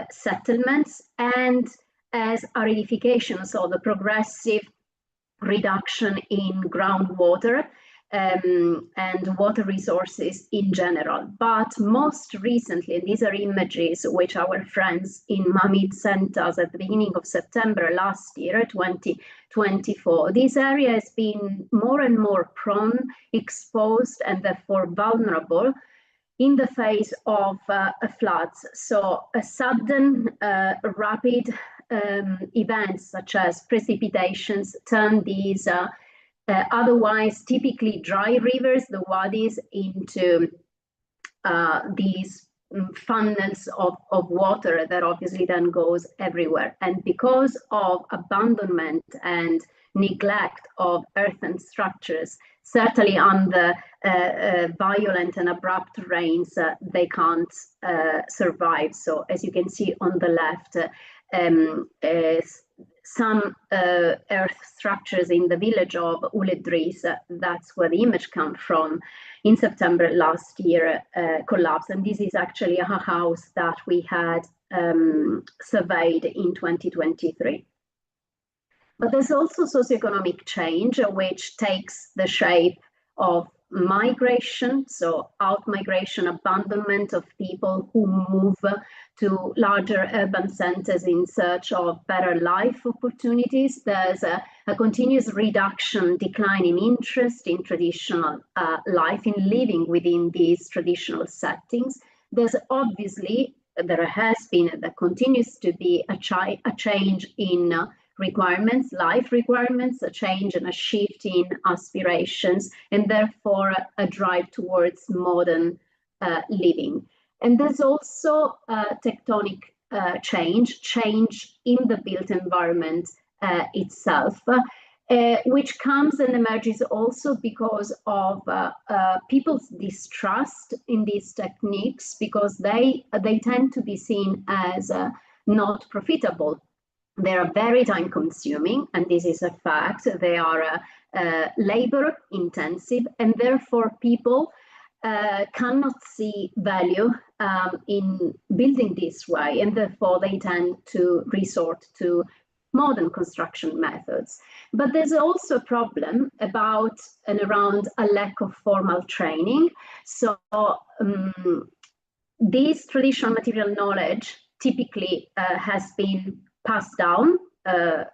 settlements, and as aridification, so the progressive reduction in groundwater and water resources in general. But most recently, and these are images which our friends in Mahmid sent us at the beginning of September last year, 2024, this area has been more and more prone, exposed, and therefore vulnerable in the face of floods. So a sudden, rapid events such as precipitations turn these otherwise typically dry rivers, the wadis, into these funnels of water that obviously then goes everywhere. And because of abandonment and neglect of earthen structures, certainly under violent and abrupt rains, they can't survive. So as you can see on the left, some earth structures in the village of Uledris, that's where the image comes from, in September last year collapsed. And this is actually a house that we had surveyed in 2023. But there's also socioeconomic change, which takes the shape of migration, so out-migration, abandonment of people who move to larger urban centers in search of better life opportunities. There's a continuous reduction, decline in interest in traditional life, in living within these traditional settings. There's obviously, there has been, there continues to be a change in requirements, life requirements, a change and a shift in aspirations, and therefore a drive towards modern living. And there's also tectonic change in the built environment itself, which comes and emerges also because of people's distrust in these techniques, because they tend to be seen as not profitable. They are very time consuming, and this is a fact. They are labor intensive, and therefore people cannot see value in building this way, and therefore they tend to resort to modern construction methods. But there's also a problem about and around a lack of formal training. So this traditional material knowledge typically has been passed down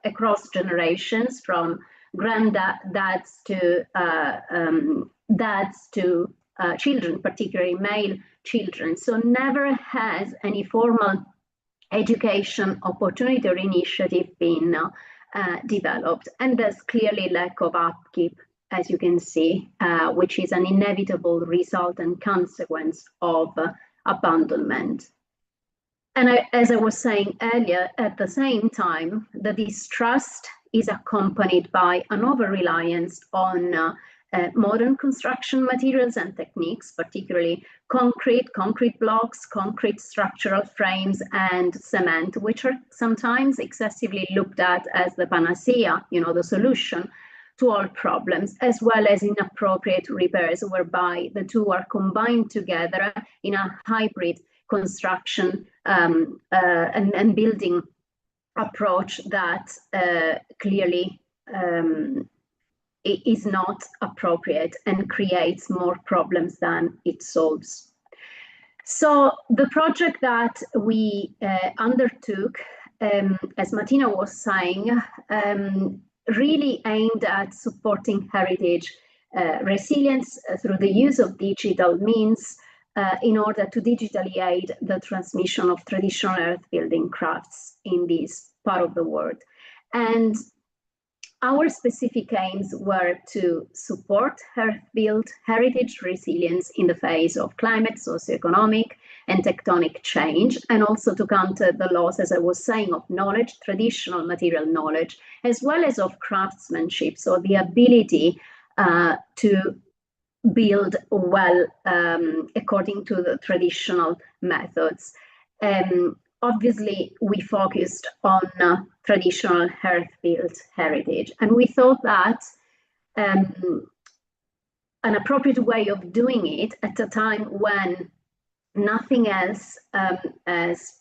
across generations, from granddads to dads to children, particularly male children. So never has any formal education opportunity or initiative been developed. And there's clearly lack of upkeep, as you can see, which is an inevitable result and consequence of abandonment. And as I was saying earlier, at the same time, the distrust is accompanied by an over-reliance on modern construction materials and techniques, particularly concrete blocks, concrete structural frames, and cement, which are sometimes excessively looked at as the panacea, the solution to all problems, as well as inappropriate repairs, whereby the two are combined together in a hybrid construction and building approach that clearly is not appropriate and creates more problems than it solves. So the project that we undertook, as Martina was saying, really aimed at supporting heritage resilience through the use of digital means in order to digitally aid the transmission of traditional earth building crafts in this part of the world. And our specific aims were to support earth-built heritage resilience in the face of climate, socioeconomic, and tectonic change, and also to counter the loss, as I was saying, of knowledge, traditional material knowledge, as well as of craftsmanship, so the ability to build well according to the traditional methods. Obviously, we focused on traditional earth-built heritage, and we thought that an appropriate way of doing it at a time when nothing else has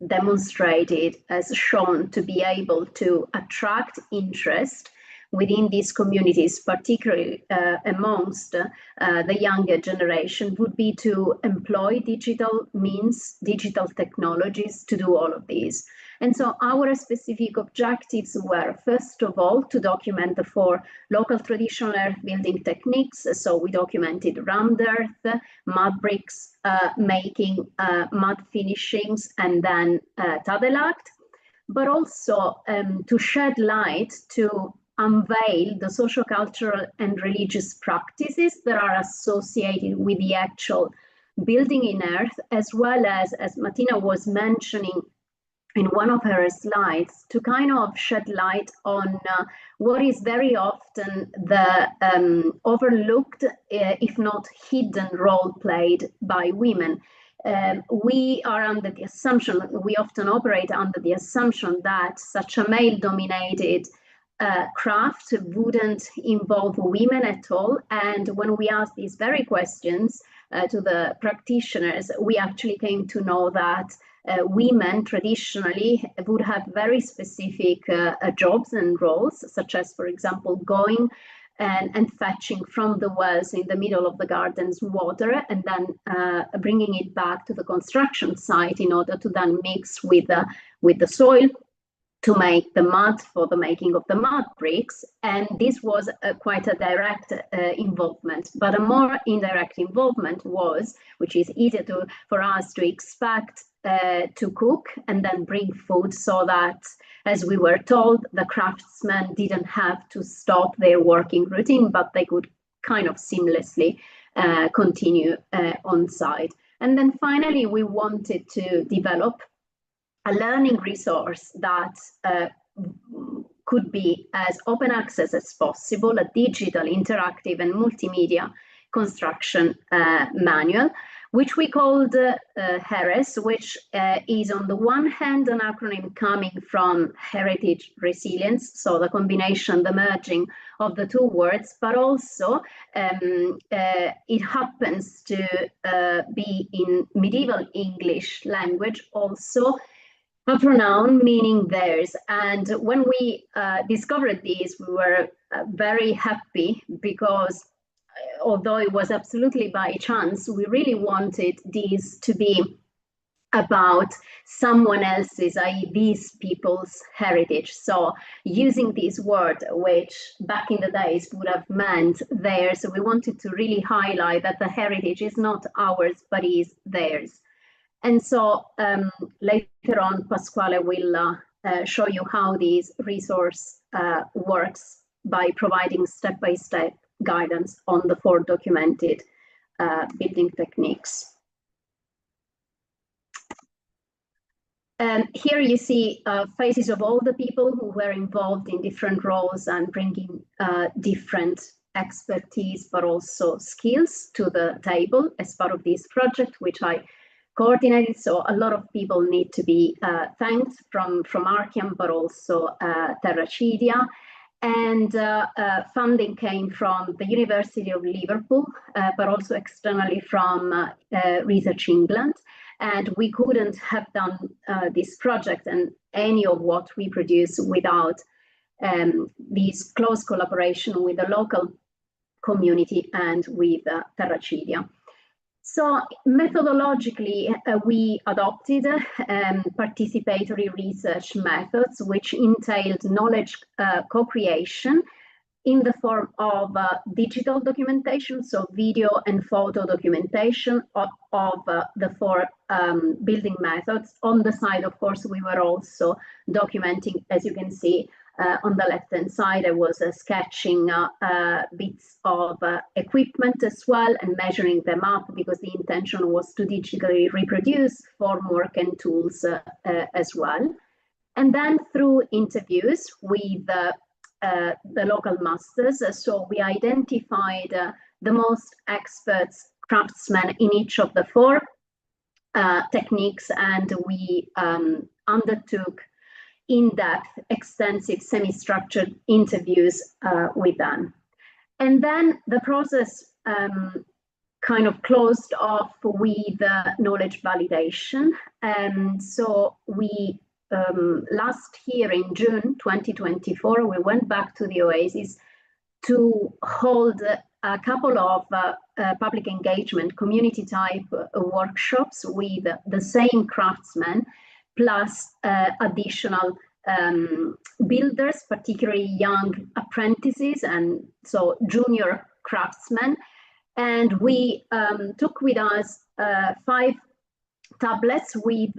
demonstrated, has shown to be able to attract interest within these communities, particularly amongst the younger generation, would be to employ digital means, digital technologies to do all of these. And so our specific objectives were, first of all, to document the 4 local traditional earth building techniques. So we documented rammed earth, mud bricks making, mud finishings, and then tadelakt, but also to shed light to unveil the sociocultural and religious practices that are associated with the actual building in earth, as well as Martina was mentioning in one of her slides, to kind of shed light on what is very often the overlooked, if not hidden, role played by women. We are under the assumption, we often operate under the assumption that such a male-dominated craft wouldn't involve women at all. And when we asked these very questions to the practitioners, we actually came to know that women traditionally would have very specific jobs and roles, such as, for example, going and fetching from the wells in the middle of the gardens water, and then bringing it back to the construction site in order to then mix with the soil to make the mud for the making of the mud bricks. And this was quite a direct involvement, but a more indirect involvement was, which is easier for us to expect, to cook and then bring food, so that, as we were told, the craftsmen didn't have to stop their working routine, but they could kind of seamlessly continue on site. And then finally, we wanted to develop a learning resource that could be as open access as possible, a digital, interactive, and multimedia construction manual, which we called HERES, which is on the one hand an acronym coming from heritage resilience, so the combination, the merging of the two words, but also it happens to be in medieval English language also, a pronoun meaning theirs. And when we discovered this, we were very happy because although it was absolutely by chance, we really wanted this to be about someone else's, i.e. these people's heritage. So using this word, which back in the days would have meant theirs, so we wanted to really highlight that the heritage is not ours, but is theirs. And so later on, Pasquale will show you how this resource works by providing step-by-step guidance on the 4 documented building techniques. Here you see faces of all the people who were involved in different roles and bringing different expertise, but also skills to the table as part of this project, which I coordinated. So a lot of people need to be thanked from ArCHIAM, but also ArCHIAM. And funding came from the University of Liverpool, but also externally from Research England. And we couldn't have done this project and any of what we produce without this close collaboration with the local community and with ArCHIAM. So methodologically, we adopted participatory research methods, which entailed knowledge co-creation in the form of digital documentation, so video and photo documentation of the 4 building methods. On the side, of course, we were also documenting, as you can see, on the left-hand side, I was sketching bits of equipment as well and measuring them up because the intention was to digitally reproduce formwork and tools as well. And then through interviews with the local masters, so we identified the most expert craftsmen in each of the 4 techniques, and we undertook in-depth, extensive, semi-structured interviews with them. And then the process kind of closed off with knowledge validation. And so we, last year in June 2024, we went back to the Oasis to hold a couple of public engagement, community type workshops with the same craftsmen, plus additional builders, particularly young apprentices, and so junior craftsmen. And we took with us 5 tablets with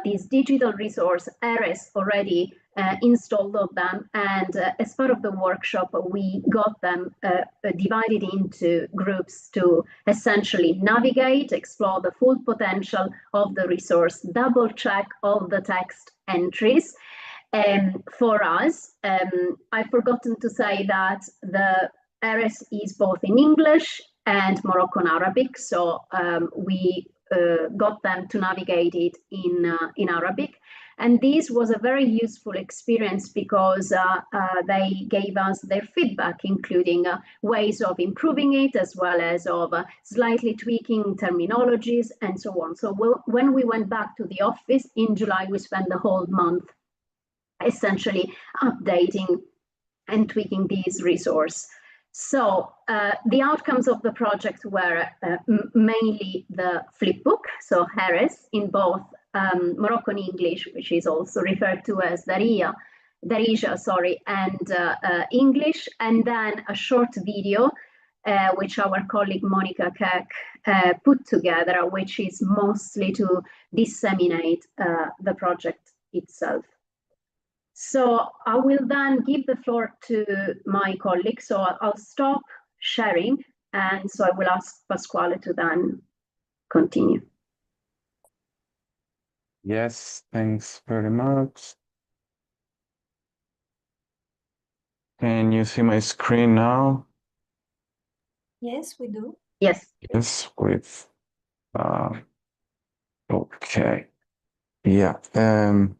this digital resource, ARES, already installed on them. And as part of the workshop, we got them divided into groups to essentially navigate, explore the full potential of the resource, double check all the text entries. For us, I've forgotten to say that the ARES is both in English and Moroccan Arabic. So we got them to navigate it in Arabic. And this was a very useful experience because they gave us their feedback, including ways of improving it, as well as of slightly tweaking terminologies and so on. So when we went back to the office in July, we spent the whole month essentially updating and tweaking this resource. So the outcomes of the project were mainly the flipbook, so ARES, in both Moroccan English, which is also referred to as Darija, and English, and then a short video, which our colleague Monica Keck put together, which is mostly to disseminate the project itself. So I will then give the floor to my colleague. So I'll stop sharing, and so I will ask Pasquale to then continue. Yes, thanks very much. Can you see my screen now? Yes, we do. Yes. Yes, with okay. Yeah. Can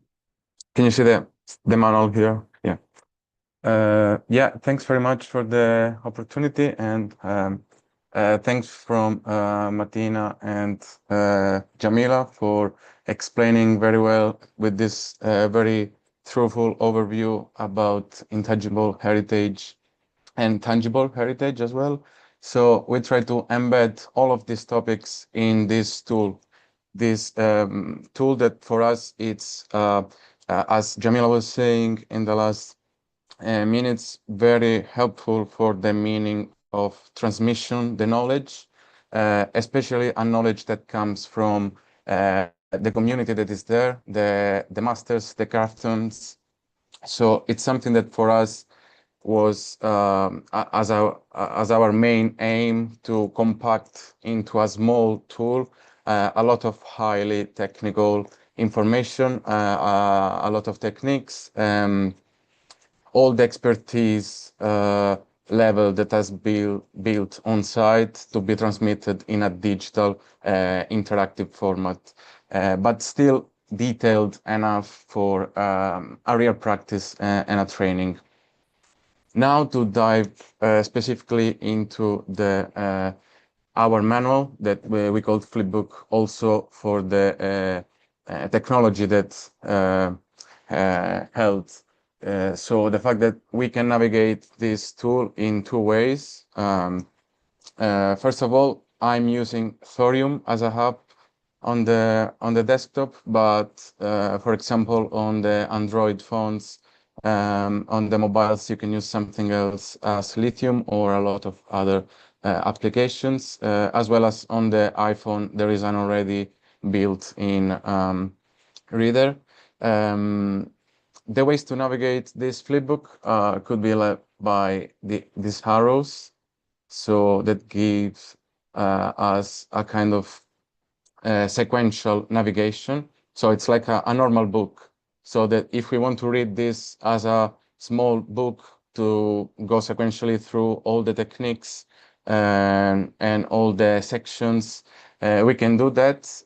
you see the manual here? Yeah. Yeah, thanks very much for the opportunity, and Thanks from Martina and Jamila for explaining very well with this very truthful overview about intangible heritage and tangible heritage as well. So we try to embed all of these topics in this tool. This tool that for us, it's, as Jamila was saying in the last minutes, very helpful for the meaning of transmission, the knowledge, especially a knowledge that comes from the community that is there, the masters, the cartoons. So it's something that for us was as our main aim to compact into a small tool a lot of highly technical information, a lot of techniques, all the expertise level that has built on site to be transmitted in a digital interactive format, but still detailed enough for a real practice and a training. Now to dive specifically into the our manual that we called Flipbook, also for the technology that held. So the fact that we can navigate this tool in two ways. First of all, I'm using Thorium as a hub on the desktop, but for example, on the Android phones, on the mobiles, you can use something else as Lithium or a lot of other applications, as well as on the iPhone, there is an already built-in reader. The ways to navigate this flipbook could be like by these arrows. So that gives us a kind of sequential navigation. So it's like a normal book. So that if we want to read this as a small book to go sequentially through all the techniques and all the sections, we can do that.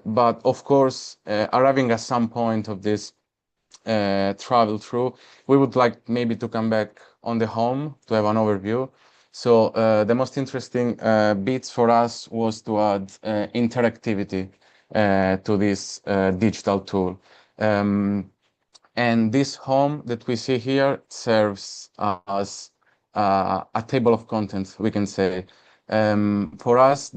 But of course, arriving at some point of this travel through, we would like maybe to come back on the home to have an overview. So the most interesting bits for us was to add interactivity to this digital tool. And this home that we see here serves as a table of contents, we can say. For us,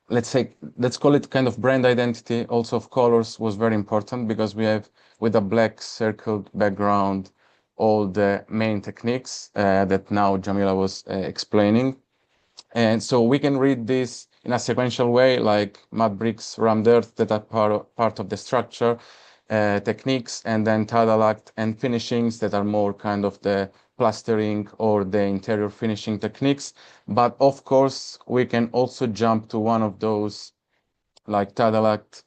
let's call it kind of brand identity, also of colors, was very important because we have, with a black circled background, all the main techniques that now Jamila was explaining. And so we can read this in a sequential way, like mud bricks, rammed earth that are part of the structure, techniques, and then Tadalact and finishings that are more kind of the plastering or the interior finishing techniques. But of course, we can also jump to one of those, like Tadalact,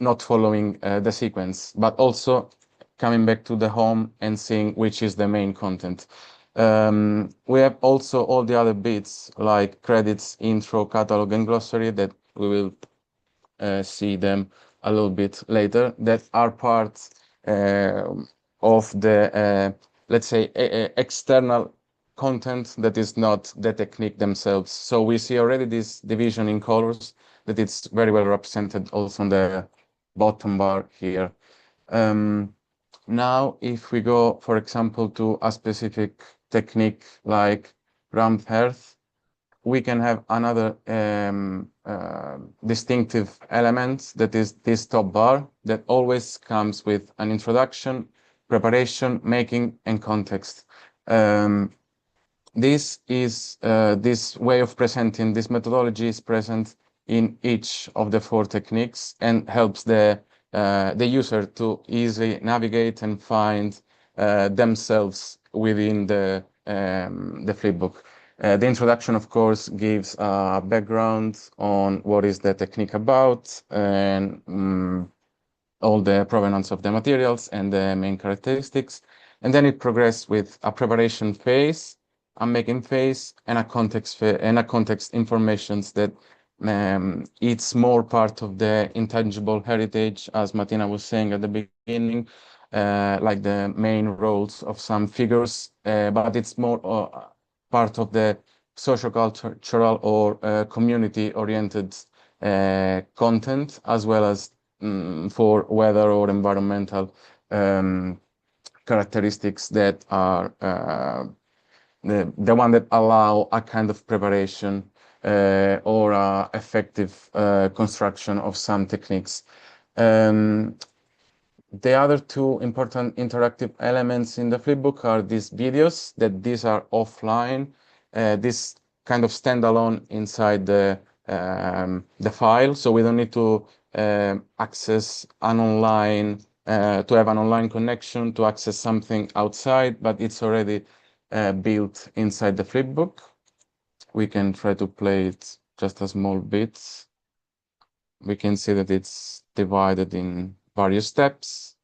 not following the sequence, but also coming back to the home and seeing which is the main content. We have also all the other bits like credits, intro, catalog, and glossary that we will see them a little bit later, that are part of the, let's say, external content that is not the technique themselves. So we see already this division in colors that it's very well represented also on the bottom bar here. Now, if we go, for example, to a specific technique like rammed earth, we can have another distinctive element that is this top bar that always comes with an introduction, preparation, making, and context. This is this way of presenting, this methodology is present in each of the 4 techniques and helps the user to easily navigate and find themselves within the flipbook. The introduction, of course, gives a background on what is the technique about and all the provenance of the materials and the main characteristics. And then it progresses with a preparation phase, a making phase, and a context informations that it's more part of the intangible heritage, as Martina was saying at the beginning, like the main roles of some figures, but it's more part of the socio-cultural or community-oriented content, as well as for weather or environmental characteristics that are the one that allow a kind of preparation or effective construction of some techniques. The other two important interactive elements in the flipbook are these videos, that these are offline. This kind of standalone inside the file, so we don't need to access an online, to have an online connection to access something outside, but it's already built inside the flipbook. We can try to play it just a small bit. We can see that it's divided in various steps.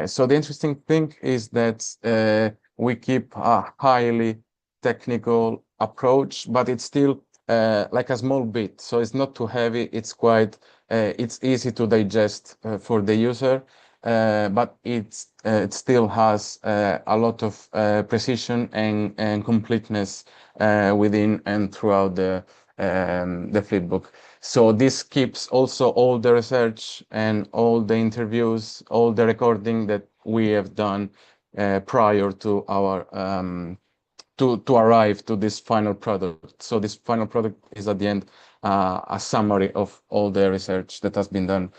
So the interesting thing is that we keep a highly technical approach, but it's still like a small bit. So it's not too heavy. It's quite, it's easy to digest for the user, but it still has a lot of precision and completeness within and throughout the flipbook. So this keeps also all the research and all the interviews, all the recording that we have done prior to our to arrive to this final product. So this final product is at the end a summary of all the research that has been done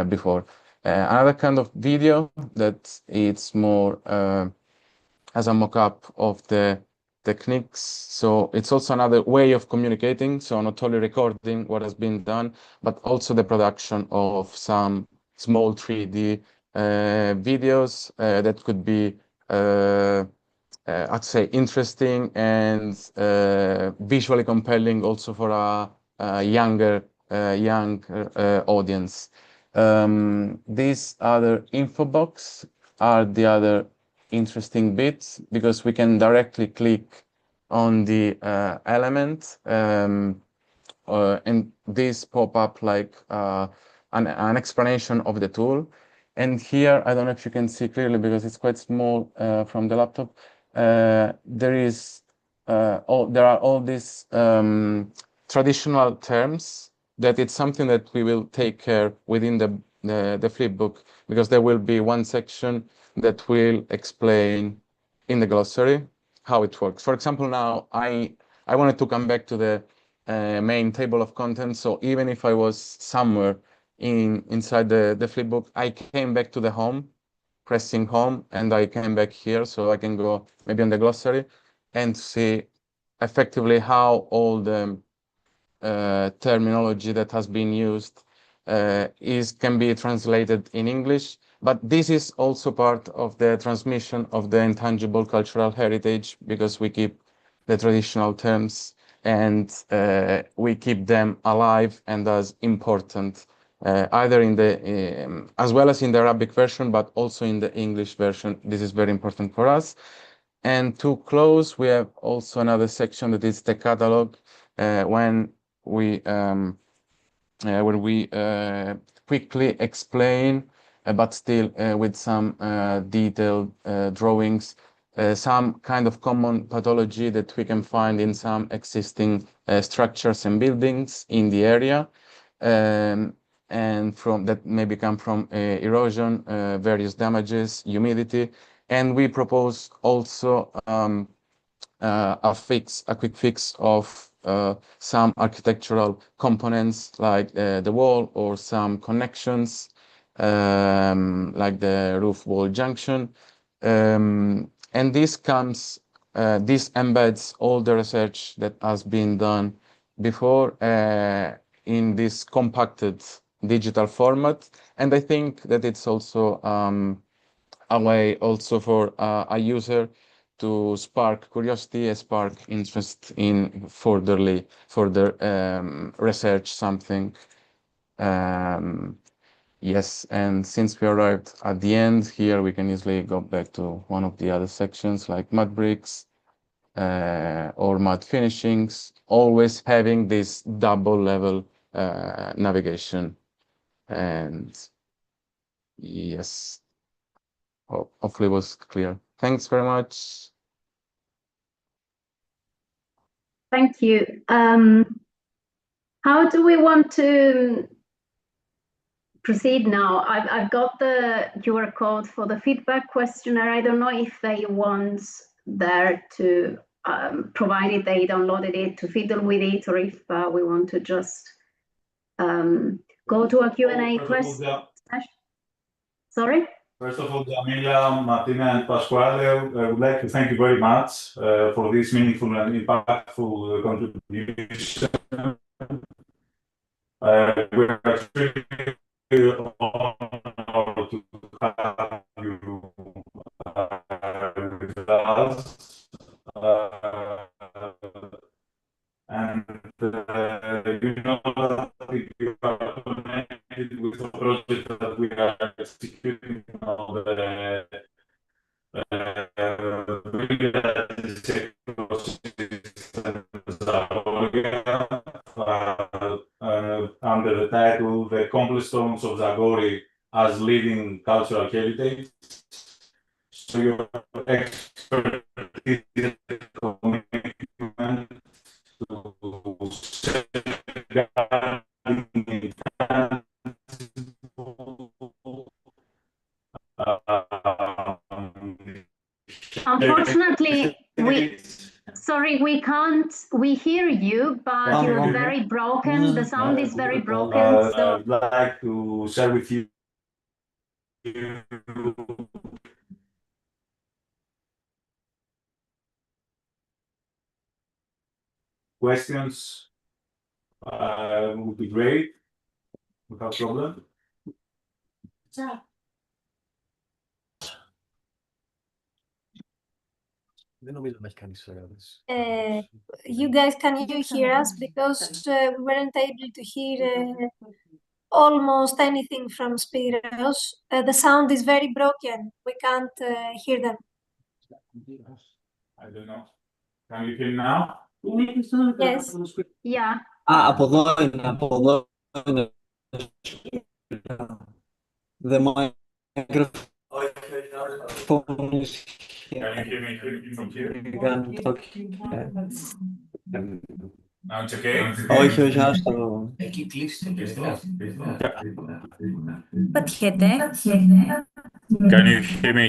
before. Another kind of video that it's more as a mock-up of the techniques. So it's also another way of communicating. So not only recording what has been done, but also the production of some small 3D videos that could be, I'd say, interesting and visually compelling also for a younger young audience. These other info box are the other interesting bits, because we can directly click on the element and this pop up like an explanation of the tool. And here, I don't know if you can see clearly because it's quite small from the laptop. There are all these traditional terms that it's something that we will take care within the flipbook, because there will be one section that will explain in the glossary how it works. For example, now I wanted to come back to the main table of contents. So even if I was somewhere inside the flipbook, I came back to the home, pressing home, and I came back here, so I can go maybe on the glossary and see effectively how all the terminology that has been used can be translated in English. But this is also part of the transmission of the intangible cultural heritage, because we keep the traditional terms and we keep them alive and as important, either in the as well as in the Arabic version, but also in the English version. This is very important for us. And to close, we have also another section that is the catalog, when we quickly explain, but still with some detailed drawings, some kind of common pathology that we can find in some existing structures and buildings in the area, and from that maybe come from erosion, various damages, humidity. And we propose also a quick fix of some architectural components like the wall or some connections, like the roof wall junction. And this embeds all the research that has been done before in this compacted digital format. And I think that it's also a way also for a user to spark curiosity, spark interest in further research something. Yes, and since we arrived at the end here, we can easily go back to one of the other sections like mud bricks. or matte finishings, always having this double level navigation. And yes, hopefully it was clear. Thanks very much. Thank you. How do we want to proceed now? I've got the QR code for the feedback questionnaire. I don't know if they want there to, provided they downloaded it, to fiddle with it, or if we want to just go to a Q&A question. Sorry? First of all, Jamila, Martina, and Pasquale, I would like to thank you very much for this meaningful and impactful contribution. We're extremely honored to have you with us. And you know that if you are connected with the project that we are executing now, under the title "The Cobblestones of Zagori as Living Cultural Heritage." So your expertise and commitment to Unfortunately, we can't, we hear you, but you're very broken. The sound is very broken. So I'd like to share with you questions. Would be great. Without problem. You guys, can you hear us? Because we weren't able to hear almost anything from Spiros. The sound is very broken. We can't hear them. I don't know. Can you hear now? Yes. yeah, Από εδώ είναι, από εδώ είναι. The microphone is here. Can you hear me from here? You can talk. Now it's okay? Όχι, όχι, άστο. Πατιέται. Can you hear me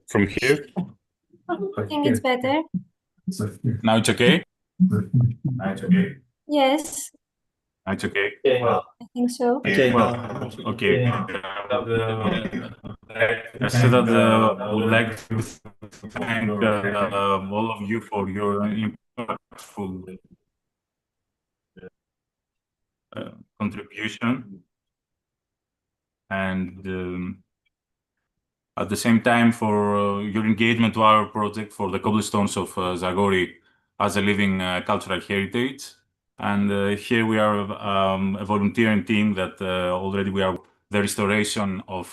from here? I think it's better. Now it's okay? Now it's okay. Yes, Now it's okay. I think so. Okay, Okay. I said that I would like to thank all of you for your impactful contribution, and at the same time for your engagement to our project for the cobblestones of Zagori as a living cultural heritage. And here we are a volunteering team that already we are the restoration of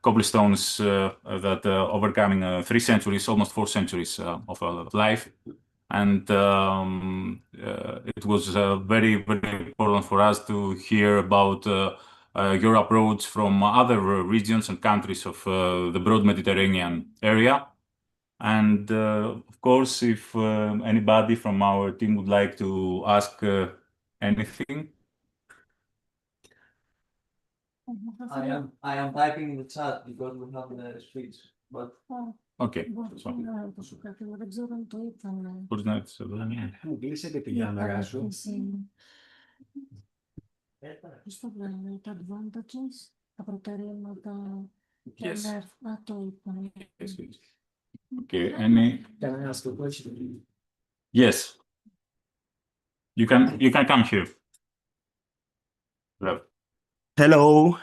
cobblestones that overcoming 3 centuries, almost 4 centuries of life. And it was very, very important for us to hear about your approach from other regions and countries of the broad Mediterranean area. And of course, if anybody from our team would like to ask anything. I am typing in the chat because we have the speech, but Okay. Μπορείς να έρθεις εδώ. Μου κλείσετε την κάμερα σου. Πώς το λένε, τα advantages, τα προτερήματα, Yes. το είπα. Okay. Any? Can I ask a question? Yes. You can come here. Hello. Hello.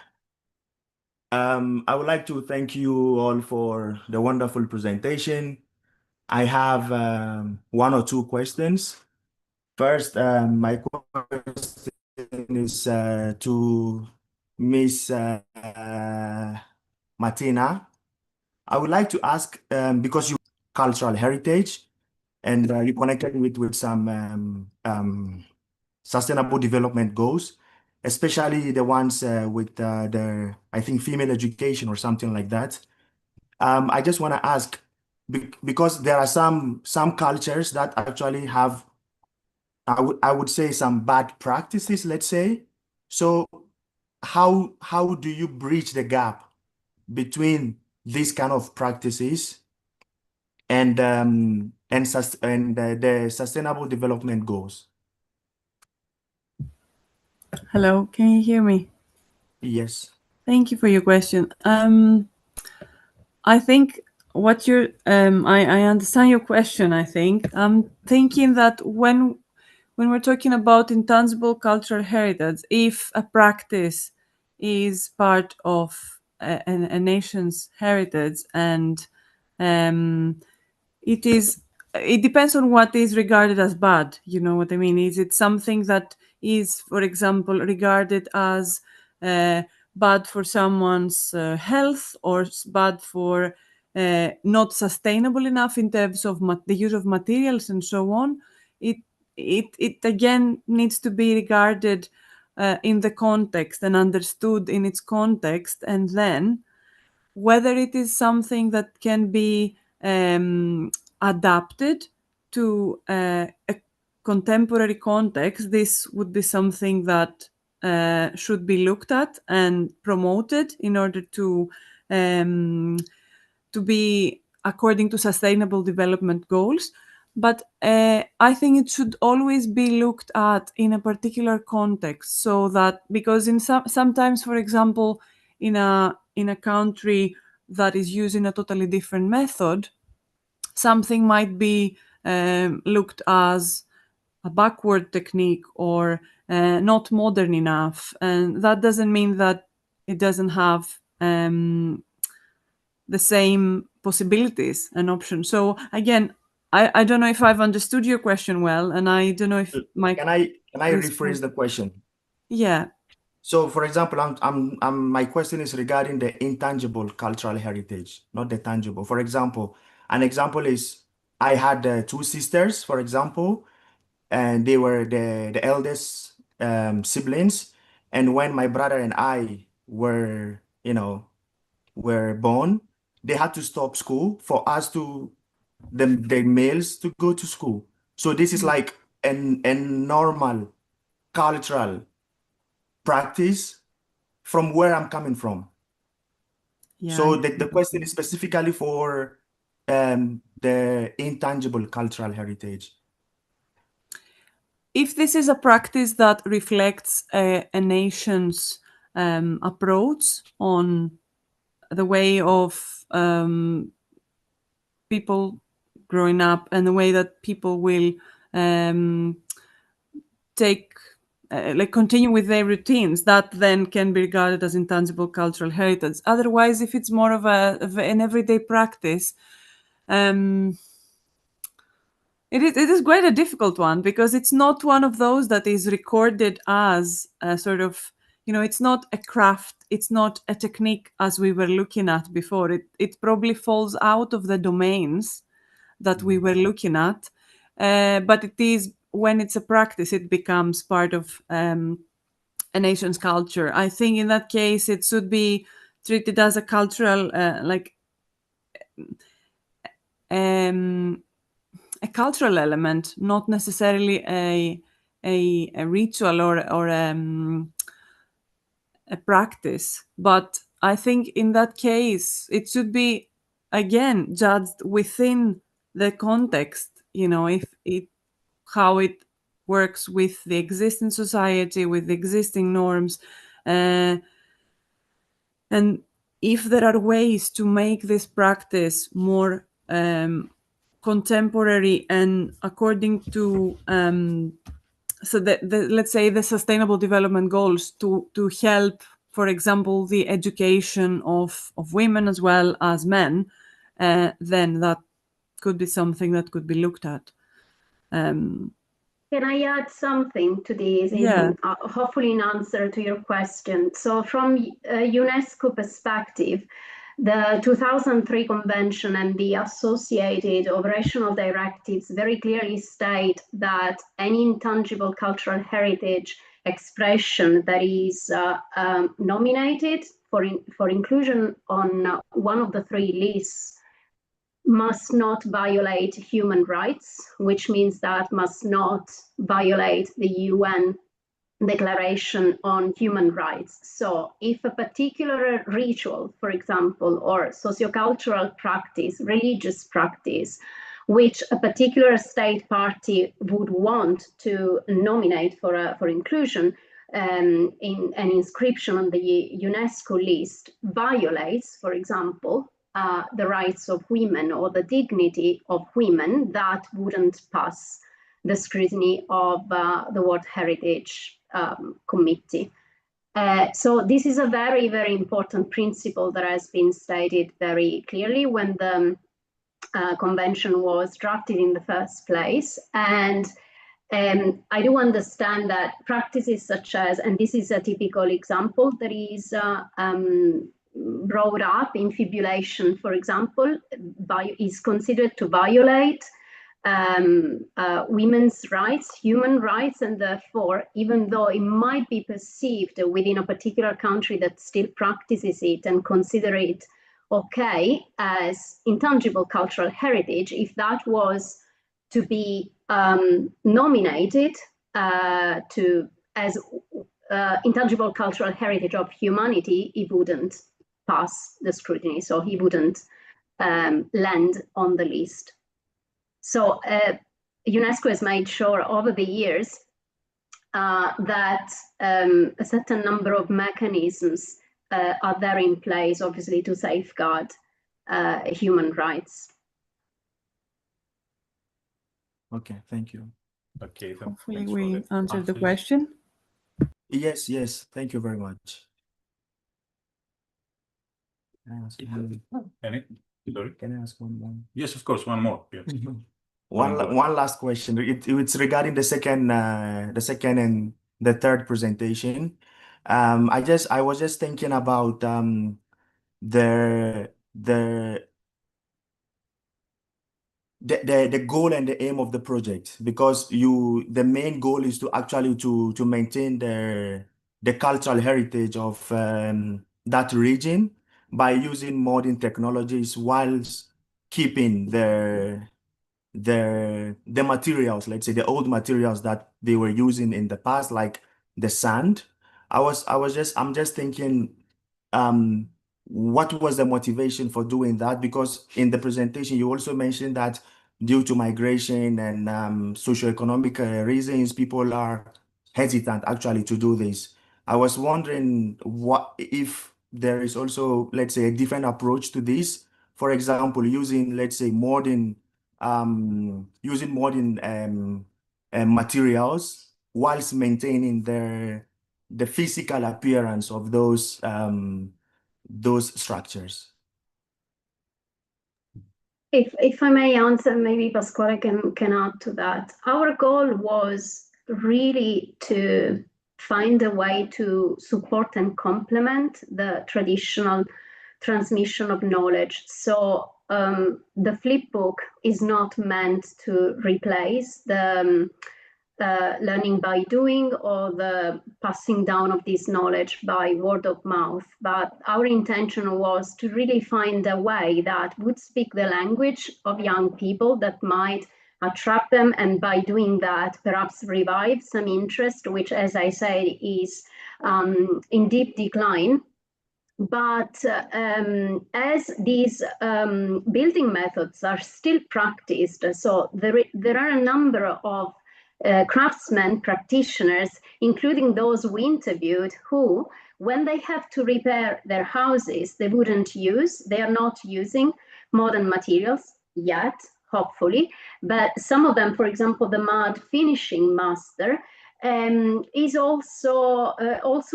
I would like to thank you all for the wonderful presentation. I have 1 or 2 questions. First, my question is to Miss Martina. I would like to ask, because you cultural heritage, and you connected it with some sustainable development goals, especially the ones with the, I think, female education or something like that. I just want to ask, because there are some cultures that actually have, I would say, some bad practices, let's say. So how do you bridge the gap between these kind of practices and the sustainable development goals? Hello, can you hear me? Yes. Thank you for your question. I think what you're, I understand your question, I think. I'm thinking that when we're talking about intangible cultural heritage, if a practice is part of a nation's heritage and it depends on what is regarded as bad. You know what I mean? Is it something that is, for example, regarded as bad for someone's health, or bad for not sustainable enough in terms of the use of materials and so on? It again needs to be regarded in the context and understood in its context, and then whether it is something that can be adapted to a contemporary context. This would be something that should be looked at and promoted in order to be according to sustainable development goals. But I think it should always be looked at in a particular context, so that, because sometimes, for example, in a country that is using a totally different method, something might be looked as a backward technique or not modern enough, and that doesn't mean that it doesn't have the same possibilities and options. So again, I don't know if I've understood your question well, and I don't know if Can I rephrase the question? Yeah. So, for example, my question is regarding the intangible cultural heritage, not the tangible. For example, an example is I had two sisters, for example, and they were the eldest siblings. And when my brother and I were, were born, they had to stop school for us to the males to go to school. So this is like a normal cultural practice from where I'm coming from. Yeah. So the question is specifically for the intangible cultural heritage. If this is a practice that reflects a nation's approach on the way of people growing up and the way that people will continue with their routines, that then can be regarded as intangible cultural heritage. Otherwise, if it's more of an everyday practice, it is quite a difficult one, because it's not one of those that is recorded as a sort of, it's not a craft, it's not a technique as we were looking at before. It probably falls out of the domains that we were looking at, but it is, when it's a practice, it becomes part of a nation's culture. I think in that case, it should be treated as a cultural, a cultural element, not necessarily a ritual or a practice. But I think in that case, it should be, again, judged within the context, how it works with the existing society, with the existing norms. And if there are ways to make this practice more contemporary and according to let's say the sustainable development goals, to help, for example, the education of women as well as men, then that could be something that could be looked at. Can I add something to this? Yeah. Hopefully in answer to your question. So from a UNESCO perspective, The 2003 Convention and the associated operational directives very clearly state that any intangible cultural heritage expression that is nominated for inclusion on one of the three lists must not violate human rights, which means that must not violate the UN Declaration on Human Rights. So if a particular ritual, for example, or sociocultural practice, religious practice, which a particular state party would want to nominate for inclusion in an inscription on the UNESCO list violates, for example, the rights of women or the dignity of women, that wouldn't pass the scrutiny of the World Heritage Committee. So this is a very, very important principle that has been stated very clearly when the convention was drafted in the first place. And I do understand that practices such as, and this is a typical example that is brought up, infibulation, for example, is considered to violate women's rights, human rights, and therefore, even though it might be perceived within a particular country that still practices it and consider it okay as intangible cultural heritage, if that was to be nominated as intangible cultural heritage of humanity, it wouldn't pass the scrutiny, so he wouldn't land on the list. So UNESCO has made sure over the years that a certain number of mechanisms are there in place, obviously, to safeguard human rights. Okay, thank you. Okay, Hopefully we answered the question. Yes, yes, thank you very much. Any? Sorry? Can I ask one more? Yes, of course, one more. Yes. One last question. It's regarding the second and the third presentation. I was just thinking about the goal and the aim of the project, because the main goal is to actually to maintain the cultural heritage of that region by using modern technologies whilst keeping the materials, let's say the old materials that they were using in the past, like the sand. I'm just thinking, what was the motivation for doing that? Because in the presentation, you also mentioned that due to migration and socioeconomic reasons, people are hesitant actually to do this. I was wondering what if there is also, let's say, a different approach to this. For example, using, let's say, modern materials whilst maintaining the physical appearance of those structures. If I may answer, maybe Pasquale can add to that. Our goal was really to find a way to support and complement the traditional transmission of knowledge. So the flipbook is not meant to replace the learning by doing or the passing down of this knowledge by word of mouth. But our intention was to really find a way that would speak the language of young people, that might attract them, and by doing that, perhaps revive some interest, which, as I said, is in deep decline. But as these building methods are still practiced, so there are a number of craftsmen, practitioners, including those we interviewed, who, when they have to repair their houses, they are not using modern materials yet, hopefully. But some of them, for example, the mud finishing master, is also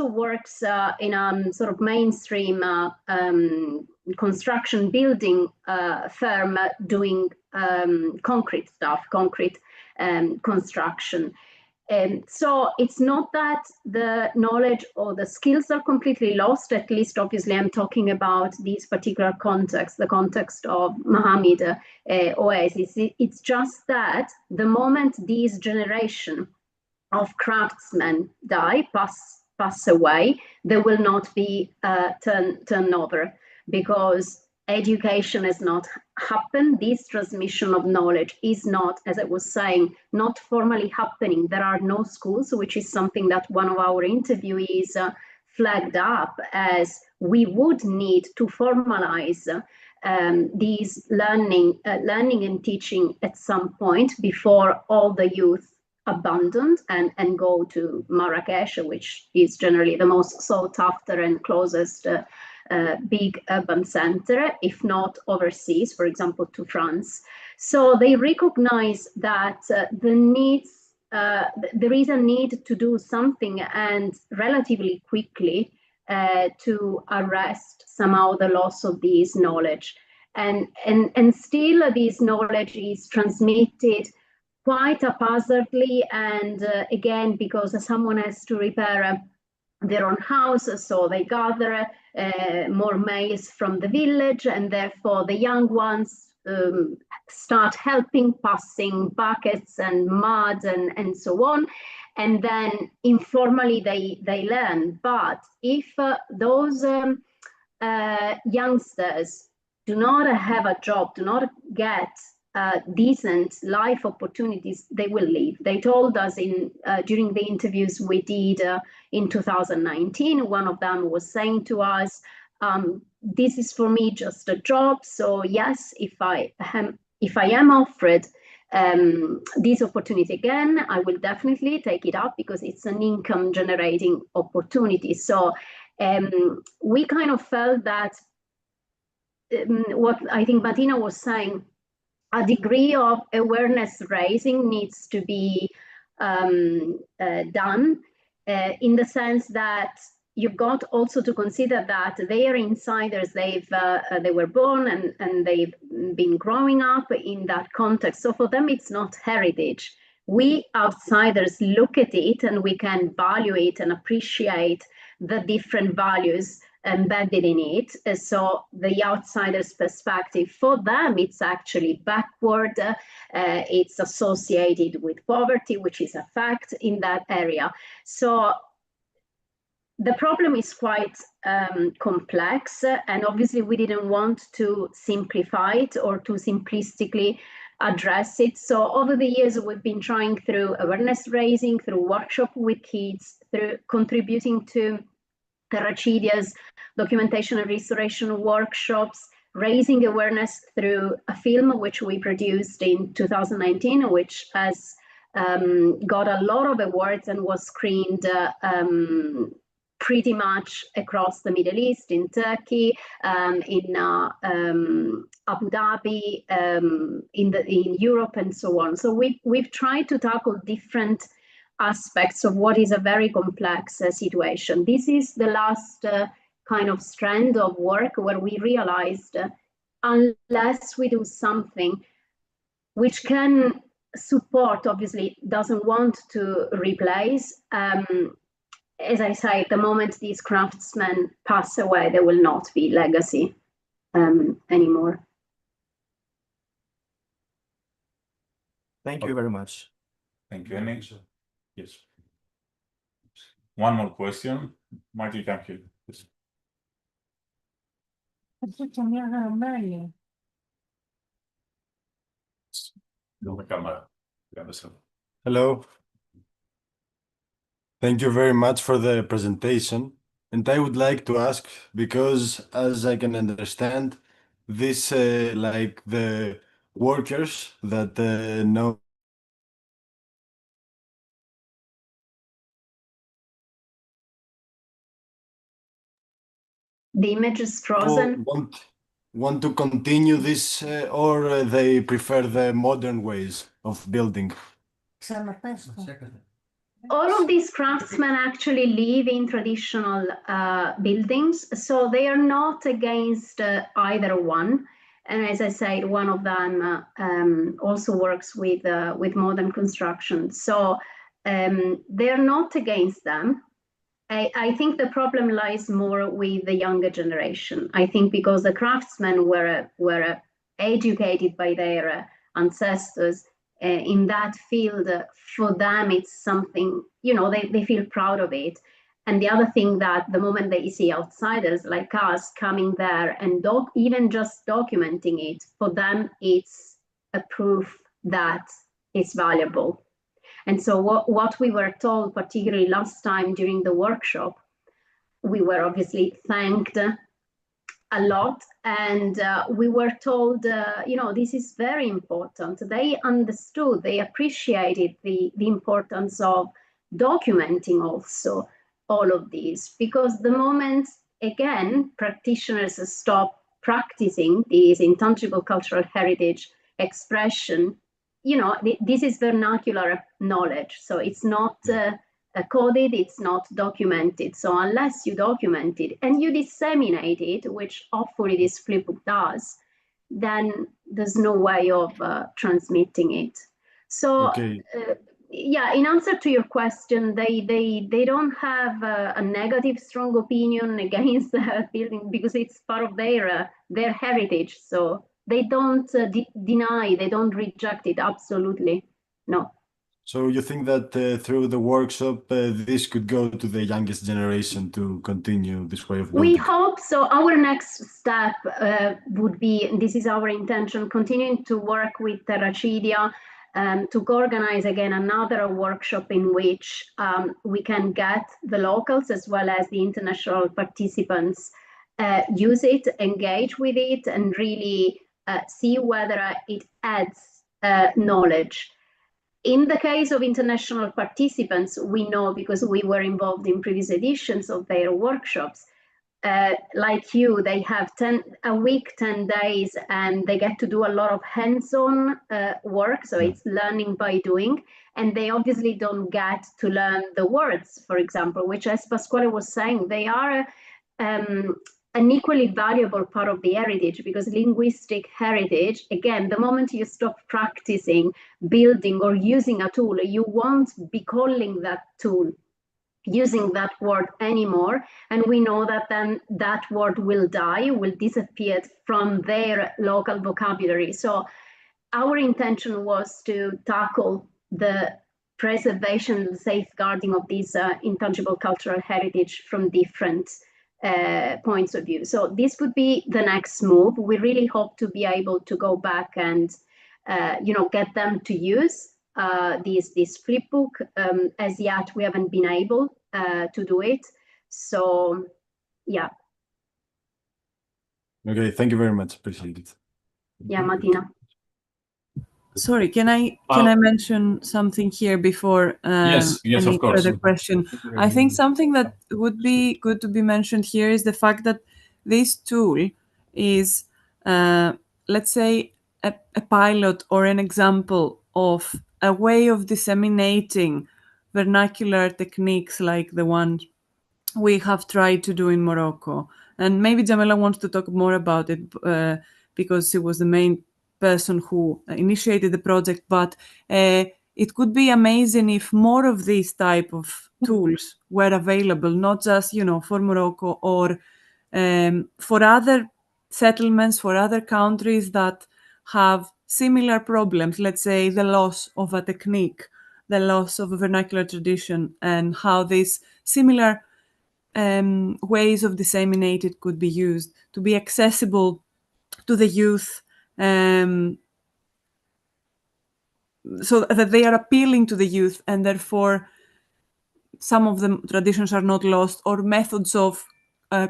works in a sort of mainstream construction building firm doing concrete stuff, concrete construction. So it's not that the knowledge or the skills are completely lost, at least obviously I'm talking about this particular context, the context of Mohammed Oasis. It's just that the moment this generation of craftsmen pass away, there will not be turnover, because education has not happened. This transmission of knowledge is not, as I was saying, not formally happening. There are no schools, which is something that one of our interviewees flagged up, as we would need to formalize these learning and teaching at some point before all the youth abandoned and go to Marrakesh, which is generally the most sought after and closest big urban center, if not overseas, for example, to France. So they recognize that there is a need to do something, and relatively quickly, to arrest somehow the loss of this knowledge. And still this knowledge is transmitted quite haphazardly, and again, because someone has to repair their own house, so they gather more maize from the village, and therefore the young ones start helping, passing buckets and mud and so on, and then informally they learn. But if those youngsters do not have a job, do not get decent life opportunities, they will leave. They told us during the interviews we did in 2019, one of them was saying to us, this is for me just a job, so yes, if I am offered this opportunity again, I will definitely take it up, because it's an income generating opportunity. So we kind of felt that what I think Martina was saying, a degree of awareness raising needs to be done, in the sense that you've got also to consider that they are insiders. They were born and they've been growing up in that context. So for them, it's not heritage. We outsiders look at it and we can value it and appreciate the different values embedded in it. So the outsider's perspective, for them, it's actually backward. It's associated with poverty, which is a fact in that area. So the problem is quite complex, and obviously we didn't want to simplify it or to simplistically address it. So over the years, we've been trying through awareness raising, through workshop with kids, through contributing to ArCHIA's documentation and restoration workshops, raising awareness through a film which we produced in 2019, which has got a lot of awards and was screened pretty much across the Middle East, in Turkey, in Abu Dhabi, in Europe, and so on. So we've tried to tackle different aspects of what is a very complex situation. This is the last kind of strand of work where we realized unless we do something which can support, obviously doesn't want to replace, as I say, the moment these craftsmen pass away, there will not be legacy anymore. Thank you very much. Thank you. Yes. One more question. Martin, thank you. Yes. Hello. Thank you very much for the presentation. And I would like to ask, because as I can understand, this like the workers that know The image is frozen. want to continue this, or they prefer the modern ways of building? All of these craftsmen actually live in traditional buildings, so they are not against either one. And as I said, one of them also works with modern construction. So they're not against them. I think the problem lies more with the younger generation. I think because the craftsmen were educated by their ancestors in that field, for them it's something, they feel proud of it. And the other thing, that the moment they see outsiders like us coming there and even just documenting it, for them it's a proof that it's valuable. And so what we were told, particularly last time during the workshop, we were obviously thanked a lot, and we were told, this is very important. They understood, they appreciated the importance of documenting also all of these, because the moment, again, practitioners stop practicing these intangible cultural heritage expression, this is vernacular knowledge, so it's not coded, it's not documented. So unless you document it and you disseminate it, which hopefully this flipbook does, then there's no way of transmitting it. So Okay. yeah, in answer to your question, they don't have a negative strong opinion against the building, because it's part of their heritage. So they don't deny, they don't reject it, absolutely, no. So you think that through the workshop, this could go to the youngest generation to continue this way of building? We hope so. Our next step would be, and this is our intention, continuing to work with ArCHIAM to organize again another workshop in which we can get the locals as well as the international participants use it, engage with it, and really see whether it adds knowledge. In the case of international participants, we know, because we were involved in previous editions of their workshops, like you, they have 10 days, and they get to do a lot of hands-on work. So it's learning by doing, and they obviously don't get to learn the words, for example, which, as Pasquale was saying, they are an equally valuable part of the heritage, because linguistic heritage, again, the moment you stop practicing building or using a tool, you won't be calling that tool, using that word anymore. And we know that then that word will die, will disappear from their local vocabulary. So our intention was to tackle the preservation, the safeguarding of this intangible cultural heritage from different points of view. So this would be the next move. We really hope to be able to go back and get them to use this flipbook. As yet, we haven't been able to do it. So yeah. Okay, thank you very much. Appreciate it. Yeah, Martina. Sorry, can I mention something here before yes, any of course. further question? I think something that would be good to be mentioned here is the fact that this tool is, let's say, a pilot or an example of a way of disseminating vernacular techniques like the one we have tried to do in Morocco. And maybe Jamila wants to talk more about it because she was the main person who initiated the project, but it could be amazing if more of these type of tools were available, not just, for Morocco or for other settlements, for other countries that have similar problems, let's say the loss of a technique, the loss of a vernacular tradition, and how these similar ways of disseminating it could be used to be accessible to the youth, so that they are appealing to the youth, and therefore some of the traditions are not lost, or methods of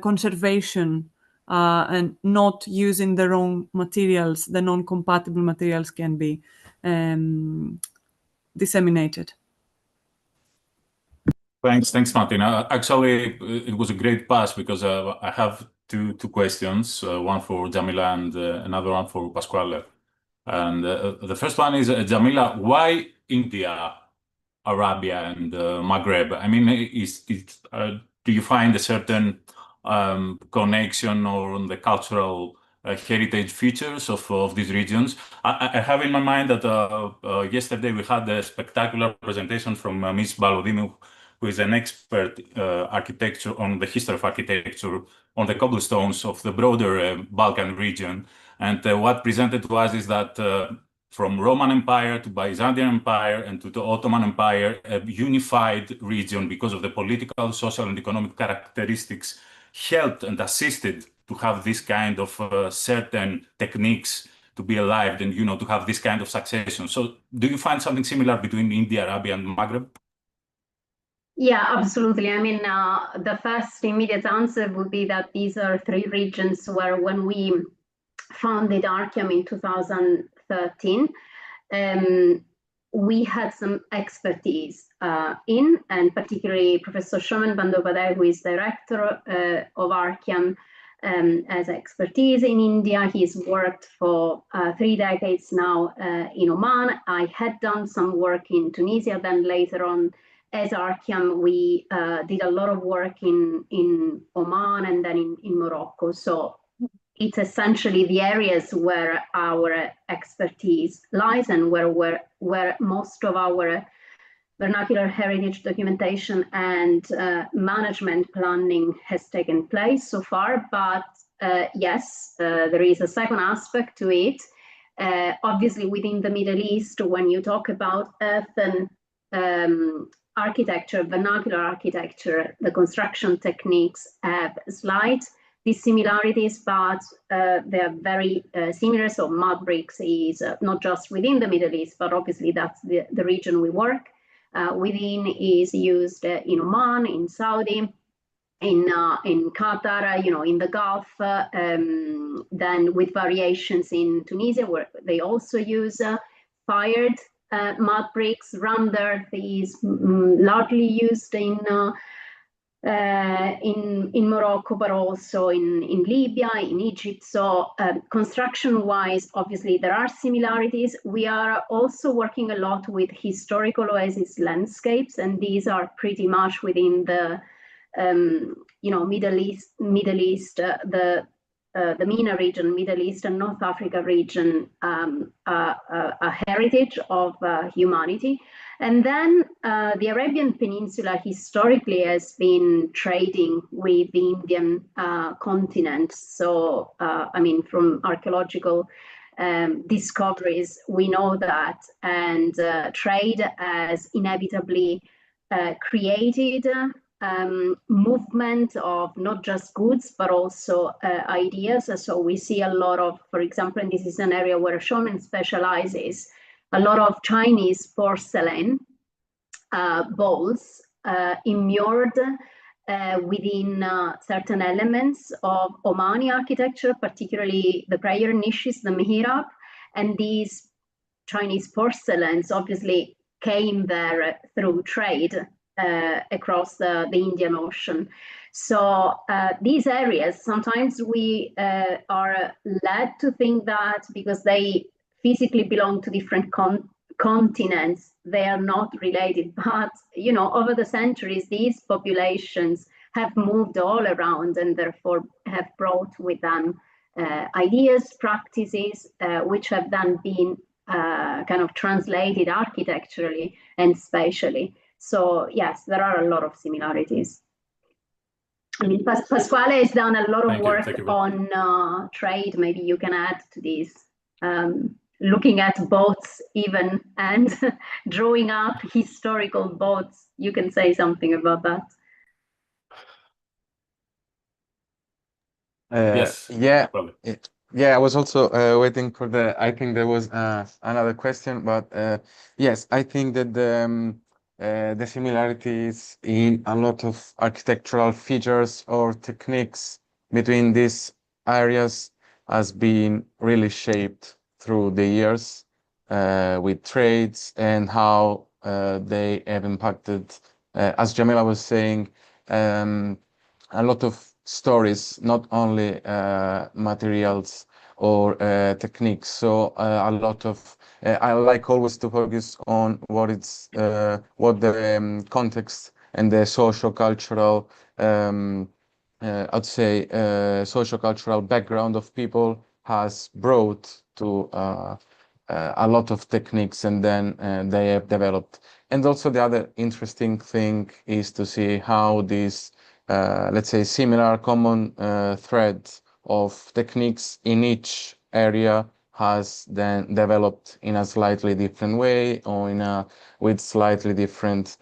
conservation and not using the wrong materials, the non-compatible materials, can be disseminated. Thanks, Martina. Actually, it was a great pass, because I have two questions, one for Jamila and another one for Pasquale. And the first one is, Jamila, why India, Arabia, and Maghreb? I mean, do you find a certain connection or on the cultural heritage features of these regions. I have in my mind that yesterday we had a spectacular presentation from Ms. Balodimou, who is an expert architecture on the history of architecture on the cobblestones of the broader Balkan region. And what presented to us is that from Roman Empire to Byzantine Empire and to the Ottoman Empire, a unified region because of the political, social, and economic characteristics helped and assisted to have this kind of certain techniques to be alive and, to have this kind of succession. So do you find something similar between India, Arabia, and Maghreb? Yeah, absolutely. I mean, the first immediate answer would be that these are three regions where when we founded ArCHIAM in 2013, we had some expertise in, and particularly Professor Shoman Bandyopadhyay, who is director of ArCHIAM, has expertise in India. He's worked for 3 decades now in Oman. I had done some work in Tunisia, then later on as ArCHIAM, we did a lot of work in Oman and then in Morocco. So it's essentially the areas where our expertise lies and where most of our vernacular heritage documentation and management planning has taken place so far. But yes, there is a second aspect to it. Obviously, within the Middle East, when you talk about earthen architecture, vernacular architecture, the construction techniques have slight dissimilarities, but they are very similar. So mud bricks is not just within the Middle East, but obviously that's the region we work within, is used in Oman, in Saudi, in Qatar, in the Gulf, then with variations in Tunisia, where they also use fired mud bricks. Rammed earth is largely used in Morocco, but also in Libya, in Egypt. So construction-wise, obviously there are similarities. We are also working a lot with historical oasis landscapes, and these are pretty much within the Middle East, the MENA region, Middle East and North Africa region, a heritage of humanity. And then the Arabian Peninsula historically has been trading with the Indian continent. So, I mean, from archaeological discoveries, we know that, and trade has inevitably created movement of not just goods, but also ideas. So we see a lot of, for example, and this is an area where Shoman specializes, a lot of Chinese porcelain bowls immured within certain elements of Omani architecture, particularly the prayer niches, the mihrab. And these Chinese porcelains obviously came there through trade across the Indian Ocean. So these areas, sometimes we are led to think that because they physically belong to different continents, they are not related. But, over the centuries, these populations have moved all around and therefore have brought with them ideas, practices, which have then been kind of translated architecturally and spatially. So yes, there are a lot of similarities. I mean, Pasquale has done a lot of work on trade. Maybe you can add to this, looking at boats even and drawing up historical boats. You can say something about that. Yes. Yeah. Yeah, I was also waiting for I think there was another question, but yes, I think that the similarities in a lot of architectural features or techniques between these areas has been really shaped through the years with trades and how they have impacted, as Jamila was saying, a lot of stories, not only materials or techniques. So a lot of I like always to focus on what the context and the socio-cultural I'd say socio-cultural background of people has brought to a lot of techniques, and then they have developed. And also the other interesting thing is to see how these, let's say, similar common threads of techniques in each area has then developed in a slightly different way, or with slightly different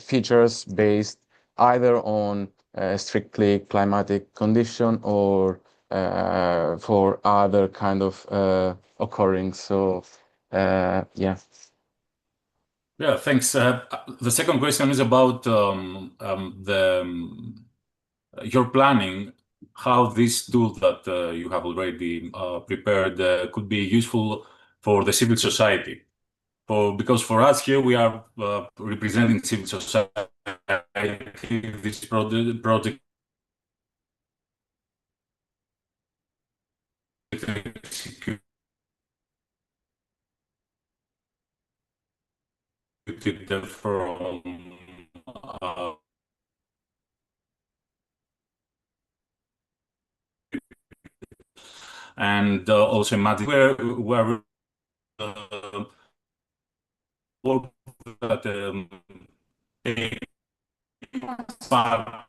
features based either on strictly climatic condition or for other kind of occurring. So yeah. Yeah, thanks. The second question is about your planning, how this tool that you have already prepared could be useful for the civil society. Because for us here, we are representing civil society. This project executed from and also imagine where work that part.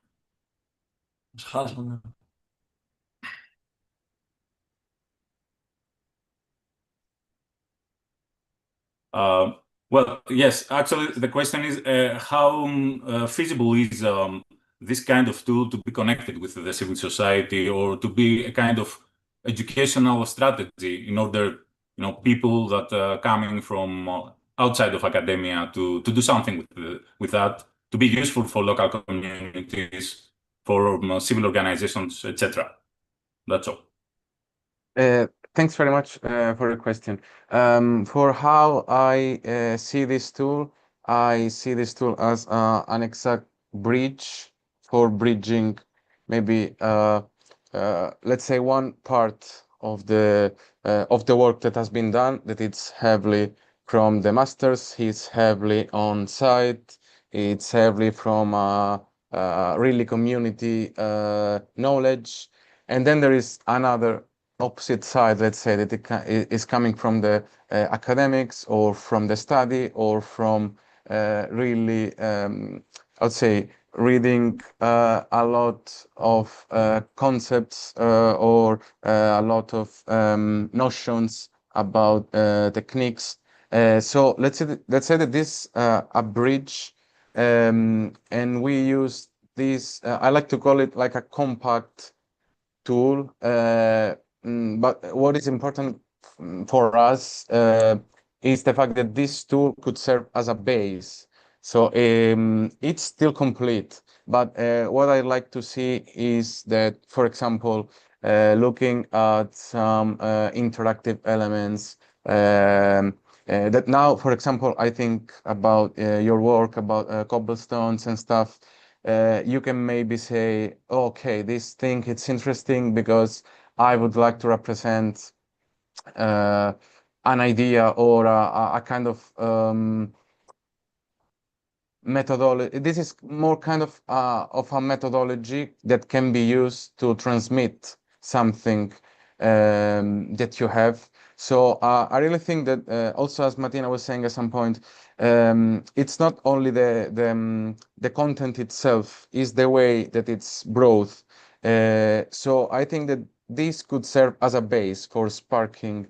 Well, yes, actually, the question is how feasible is this kind of tool to be connected with the civil society, or to be a kind of educational strategy in order, people that are coming from outside of academia to do something with that, to be useful for local communities, for civil organizations, etc. That's all. Thanks very much for the question. For how I see this tool, I see this tool as an exact bridge for bridging maybe let's say one part of the work that has been done, that it's heavily from the masters, he's heavily on site, it's heavily from really community knowledge, and then there is another opposite side, let's say, that it is coming from the academics, or from the study, or from really, I would say, reading a lot of concepts or a lot of notions about techniques. So let's say that this a bridge, and we use this. I like to call it like a compact tool. But what is important for us is the fact that this tool could serve as a base. So it's still complete, but what I like to see is that, for example, looking at some interactive elements, that now, for example, I think about your work about cobblestones and stuff. You can maybe say, okay, this thing, it's interesting because I would like to represent an idea, or a kind of methodology. This is more kind of a methodology that can be used to transmit something that you have. So I really think that also, as Martina was saying at some point, it's not only the content itself, is the way that it's brought. So I think that this could serve as a base for sparking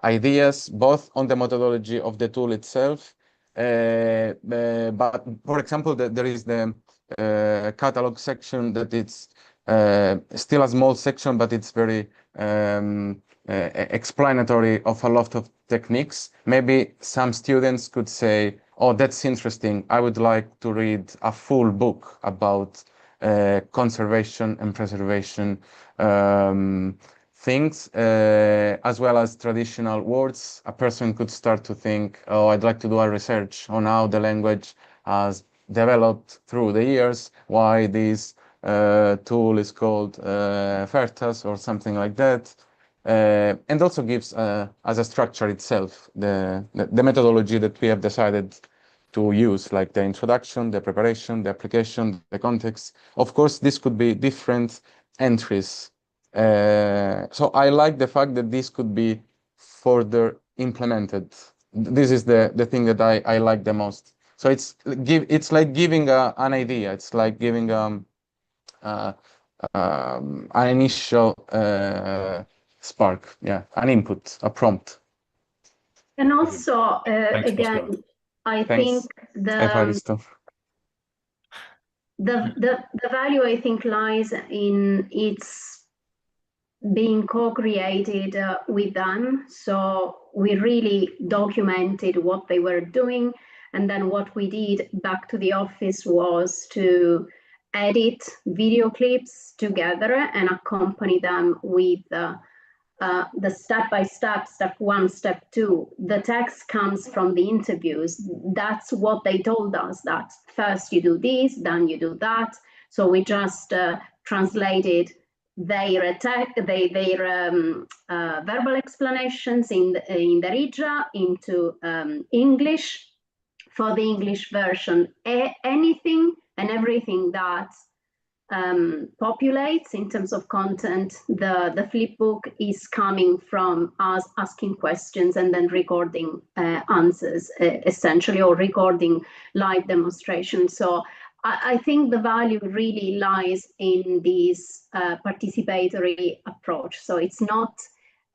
ideas, both on the methodology of the tool itself, but for example, there is the catalog section, that it's still a small section, but it's very explanatory of a lot of techniques. Maybe some students could say, oh, that's interesting, I would like to read a full book about conservation and preservation things, as well as traditional words. A person could start to think, oh, I'd like to do a research on how the language has developed through the years, why this tool is called Fertas or something like that. And also gives, as a structure itself, the methodology that we have decided to use, like the introduction, the preparation, the application, the context. Of course, this could be different entries So I like the fact that this could be further implemented. This is the thing that I like the most. So it's like giving an idea. It's like giving an initial spark, yeah, an input, a prompt. And also, Thanks, again, Pascal. I Thanks, think Evaristo. the value, I think, lies in its being co-created with them. So we really documented what they were doing, and then what we did back to the office was to edit video clips together and accompany them with the step-by-step, step 1, step 2. The text comes from the interviews. That's what they told us, that first you do this, then you do that. So we just translated their verbal explanations in the Riga into English for the English version. Anything and everything that populates in terms of content, the flipbook is coming from us asking questions and then recording answers, essentially, or recording live demonstrations. So I think the value really lies in this participatory approach. So it's not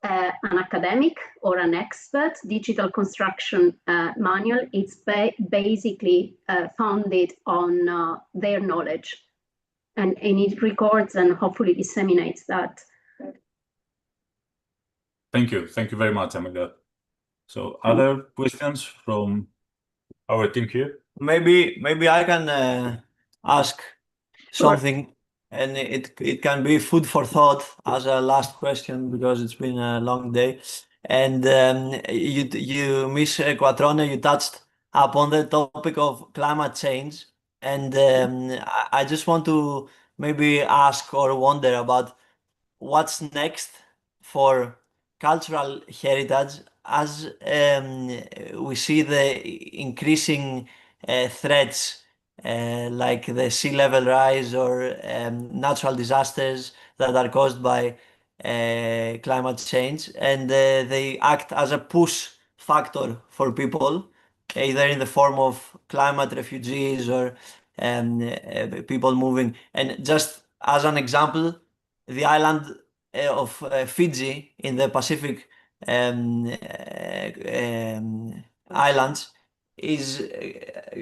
an academic or an expert digital construction manual. It's basically founded on their knowledge. And it records and hopefully disseminates that. Thank you. Thank you very much, Amelia. So other questions from our team here? Maybe I can ask something, and it can be food for thought as a last question, because it's been a long day. And you, Miss Quattrone, you touched upon the topic of climate change. And I just want to maybe ask or wonder about what's next for cultural heritage as we see the increasing threats like the sea level rise or natural disasters that are caused by climate change, and they act as a push factor for people, either in the form of climate refugees or people moving. And just as an example, the island of Fiji in the Pacific islands is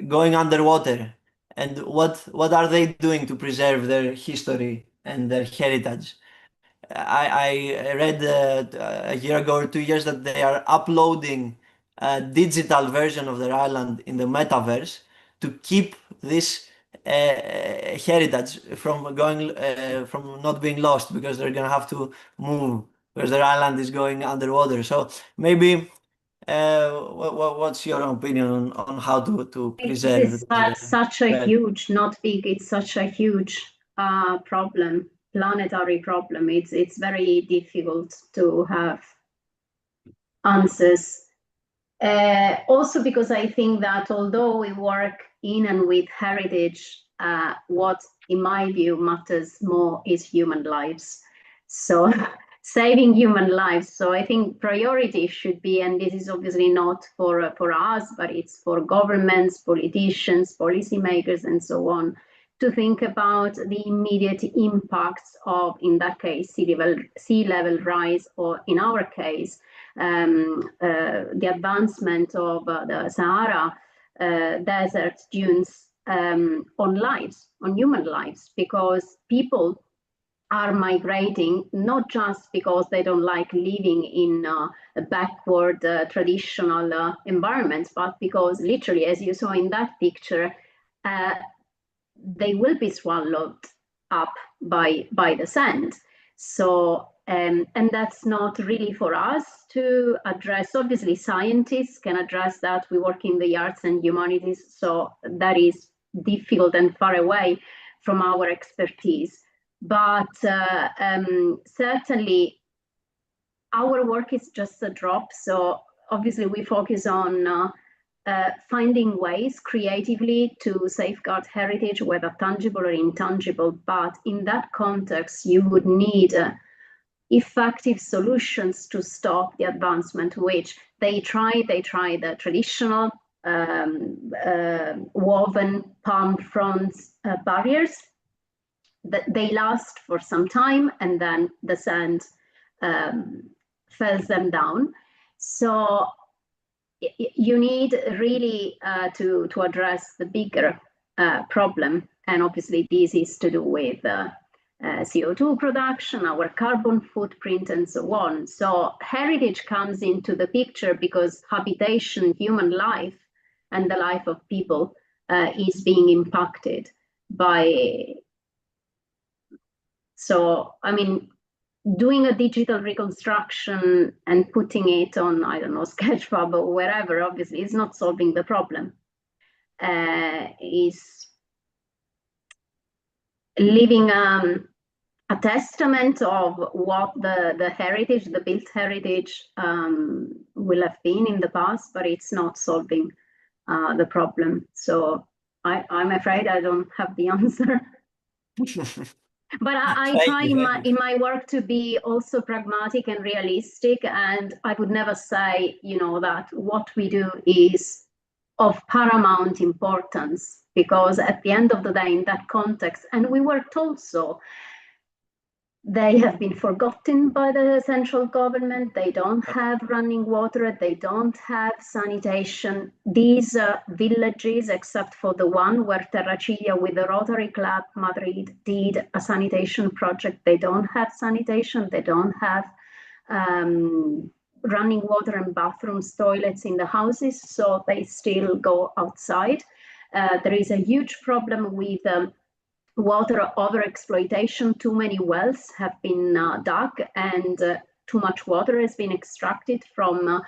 going underwater. And what are they doing to preserve their history and their heritage? I read a year ago or 2 years that they are uploading a digital version of their island in the metaverse to keep this heritage from not being lost, because they're gonna have to move because their island is going underwater. So maybe what's your opinion on how to preserve? It's such a huge, not big, it's such a huge problem, planetary problem. It's very difficult to have answers. Also because I think that although we work in and with heritage, what in my view matters more is human lives. So saving human lives. So I think priority should be, and this is obviously not for us, but it's for governments, politicians, policymakers, and so on, to think about the immediate impacts of, in that case, sea level rise, or in our case, the advancement of the Sahara desert dunes on lives, on human lives, because people are migrating not just because they don't like living in a backward traditional environments, but because literally, as you saw in that picture, they will be swallowed up by the sand. So and that's not really for us to address. Obviously, scientists can address that. We work in the arts and humanities, so that is difficult and far away from our expertise. But certainly, our work is just a drop. So obviously, we focus on finding ways creatively to safeguard heritage, whether tangible or intangible. But in that context, you would need effective solutions to stop the advancement, which they try the traditional woven palm fronds barriers that they last for some time, and then the sand fells them down. So you need really to address the bigger problem, and obviously this is to do with CO2 production, our carbon footprint, and so on. So heritage comes into the picture because habitation, human life, and the life of people is being impacted by. So, I mean, doing a digital reconstruction and putting it on, I don't know, Sketchfab or wherever, obviously, is not solving the problem. Is leaving a testament of what the heritage, the built heritage will have been in the past, but it's not solving the problem. So I'm afraid I don't have the answer. But I try in my work to be also pragmatic and realistic, and I would never say, you know, that what we do is of paramount importance, because at the end of the day, in that context, and we were told so, they have been forgotten by the central government. They don't have running water. They don't have sanitation. These villages, except for the one where ArCHIAM with the Rotary Club Madrid did a sanitation project, they don't have sanitation. They don't have running water and bathrooms, toilets in the houses, so they still go outside. There is a huge problem with water overexploitation. Too many wells have been dug, and too much water has been extracted from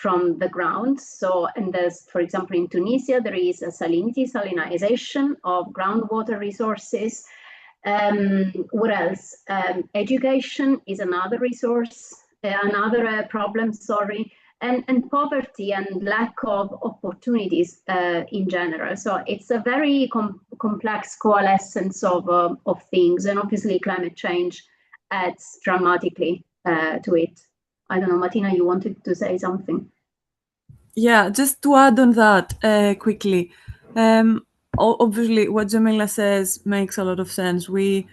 the ground. So, and there's, for example, in Tunisia, there is a salinization of groundwater resources. What else? Education is another resource, another problem, sorry. And poverty and lack of opportunities in general. So it's a very complex coalescence of things, and obviously climate change adds dramatically to it. I don't know, Martina, you wanted to say something? Yeah, just to add on that quickly. Obviously, what Jamila says makes a lot of sense. We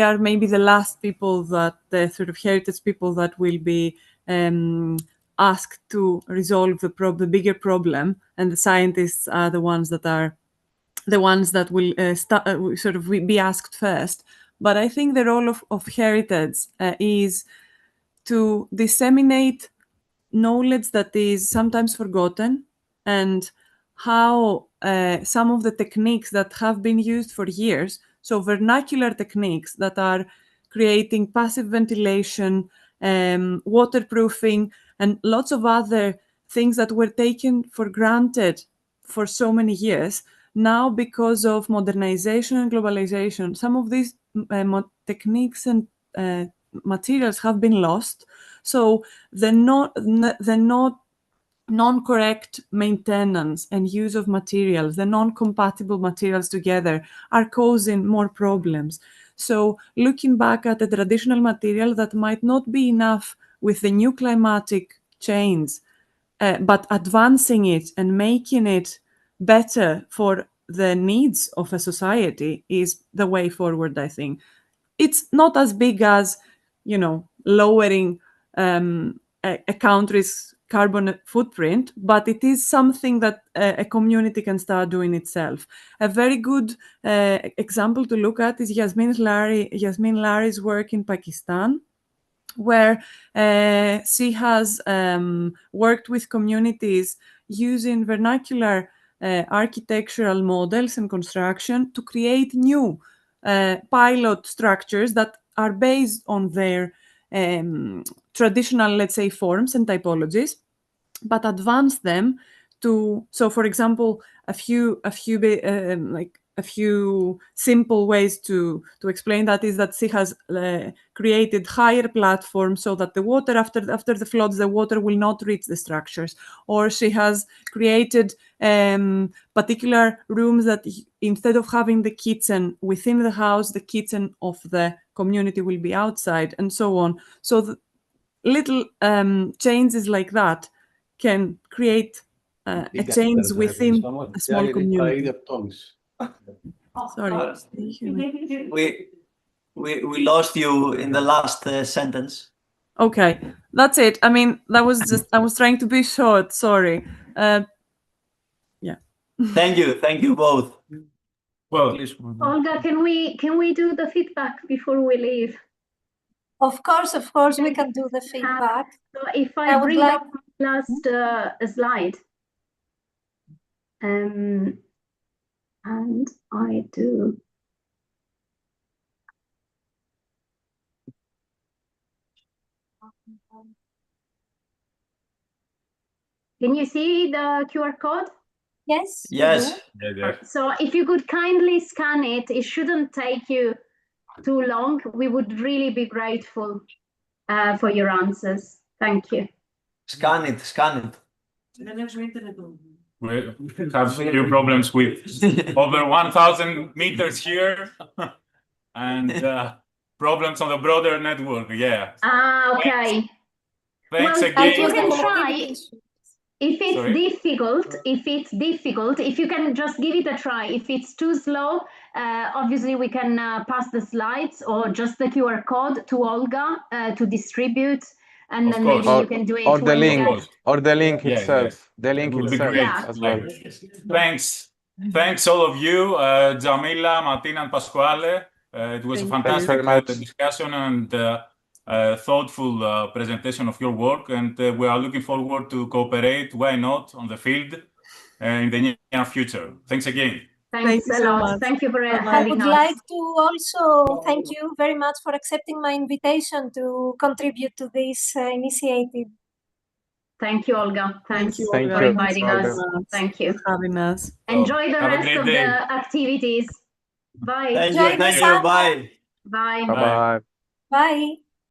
are maybe the last people, that the sort of heritage people, that will be asked to resolve the bigger problem, and the scientists are the ones that will sort of be asked first. But I think the role of heritage is to disseminate knowledge that is sometimes forgotten, and how some of the techniques that have been used for years, so vernacular techniques that are creating passive ventilation, waterproofing, and lots of other things that were taken for granted for so many years. Now, because of modernization and globalization, some of these techniques and materials have been lost. So the non-correct maintenance and use of materials, the non-compatible materials together, are causing more problems. So looking back at a traditional material that might not be enough with the new climatic change, but advancing it and making it better for the needs of a society is the way forward, I think. It's not as big as, you know, lowering a country's carbon footprint, but it is something that a community can start doing itself. A very good example to look at is Yasmin Lari's work in Pakistan, where she has worked with communities using vernacular architectural models and construction to create new pilot structures that are based on their traditional, let's say, forms and typologies, but advance them to, so for example, a few a few simple ways to explain that is that she has created higher platforms so that the water after the floods, the water will not reach the structures. Or she has created particular rooms that instead of having the kitchen within the house, the kitchen of the community will be outside, and so on. So the little changes like that can create a change within a small community. Sorry. We lost you in the last sentence. Okay, that's it. I mean, that was just, I was trying to be short, sorry. Yeah. Thank you both. Well, Olga, can we do the feedback before we leave? Of course, we can do the feedback. So if I I would bring like- up my last slide, and I do. Can you see the QR code? Yes. Yes. So if you could kindly scan it, it shouldn't take you too long. We would really be grateful for your answers. Thank you. Scan it. we have few problems with over 1,000 meters here and problems on the broader network. Yeah. Okay. Thanks Well, again. you can try. If it's Sorry? difficult, if you can just give it a try. If it's too slow, obviously we can pass the slides or just the QR code to Olga to distribute, and Of then course. maybe you can do it. Or the when you link, get- or the link Yeah, itself. yeah. The link It would be itself great. Yeah. as well. Thanks all of you, Jamila, Martina, and Pasquale. It was a Thank you. fantastic Thanks very much. discussion and thoughtful presentation of your work. And we are looking forward to cooperate, why not, on the field in the near future. Thanks again. Thanks Thank you a so lot. much. Thank you for I having would us. like to also thank you very much for accepting my invitation to contribute to this initiative. Thank you, Olga. Thanks you, Thank for you, inviting Olga. us. Thank you. For having us. Enjoy the Have a rest great of day. the activities. Bye. Thank Enjoy you. the Thank you. summer. Bye. Bye. Bye bye. Bye.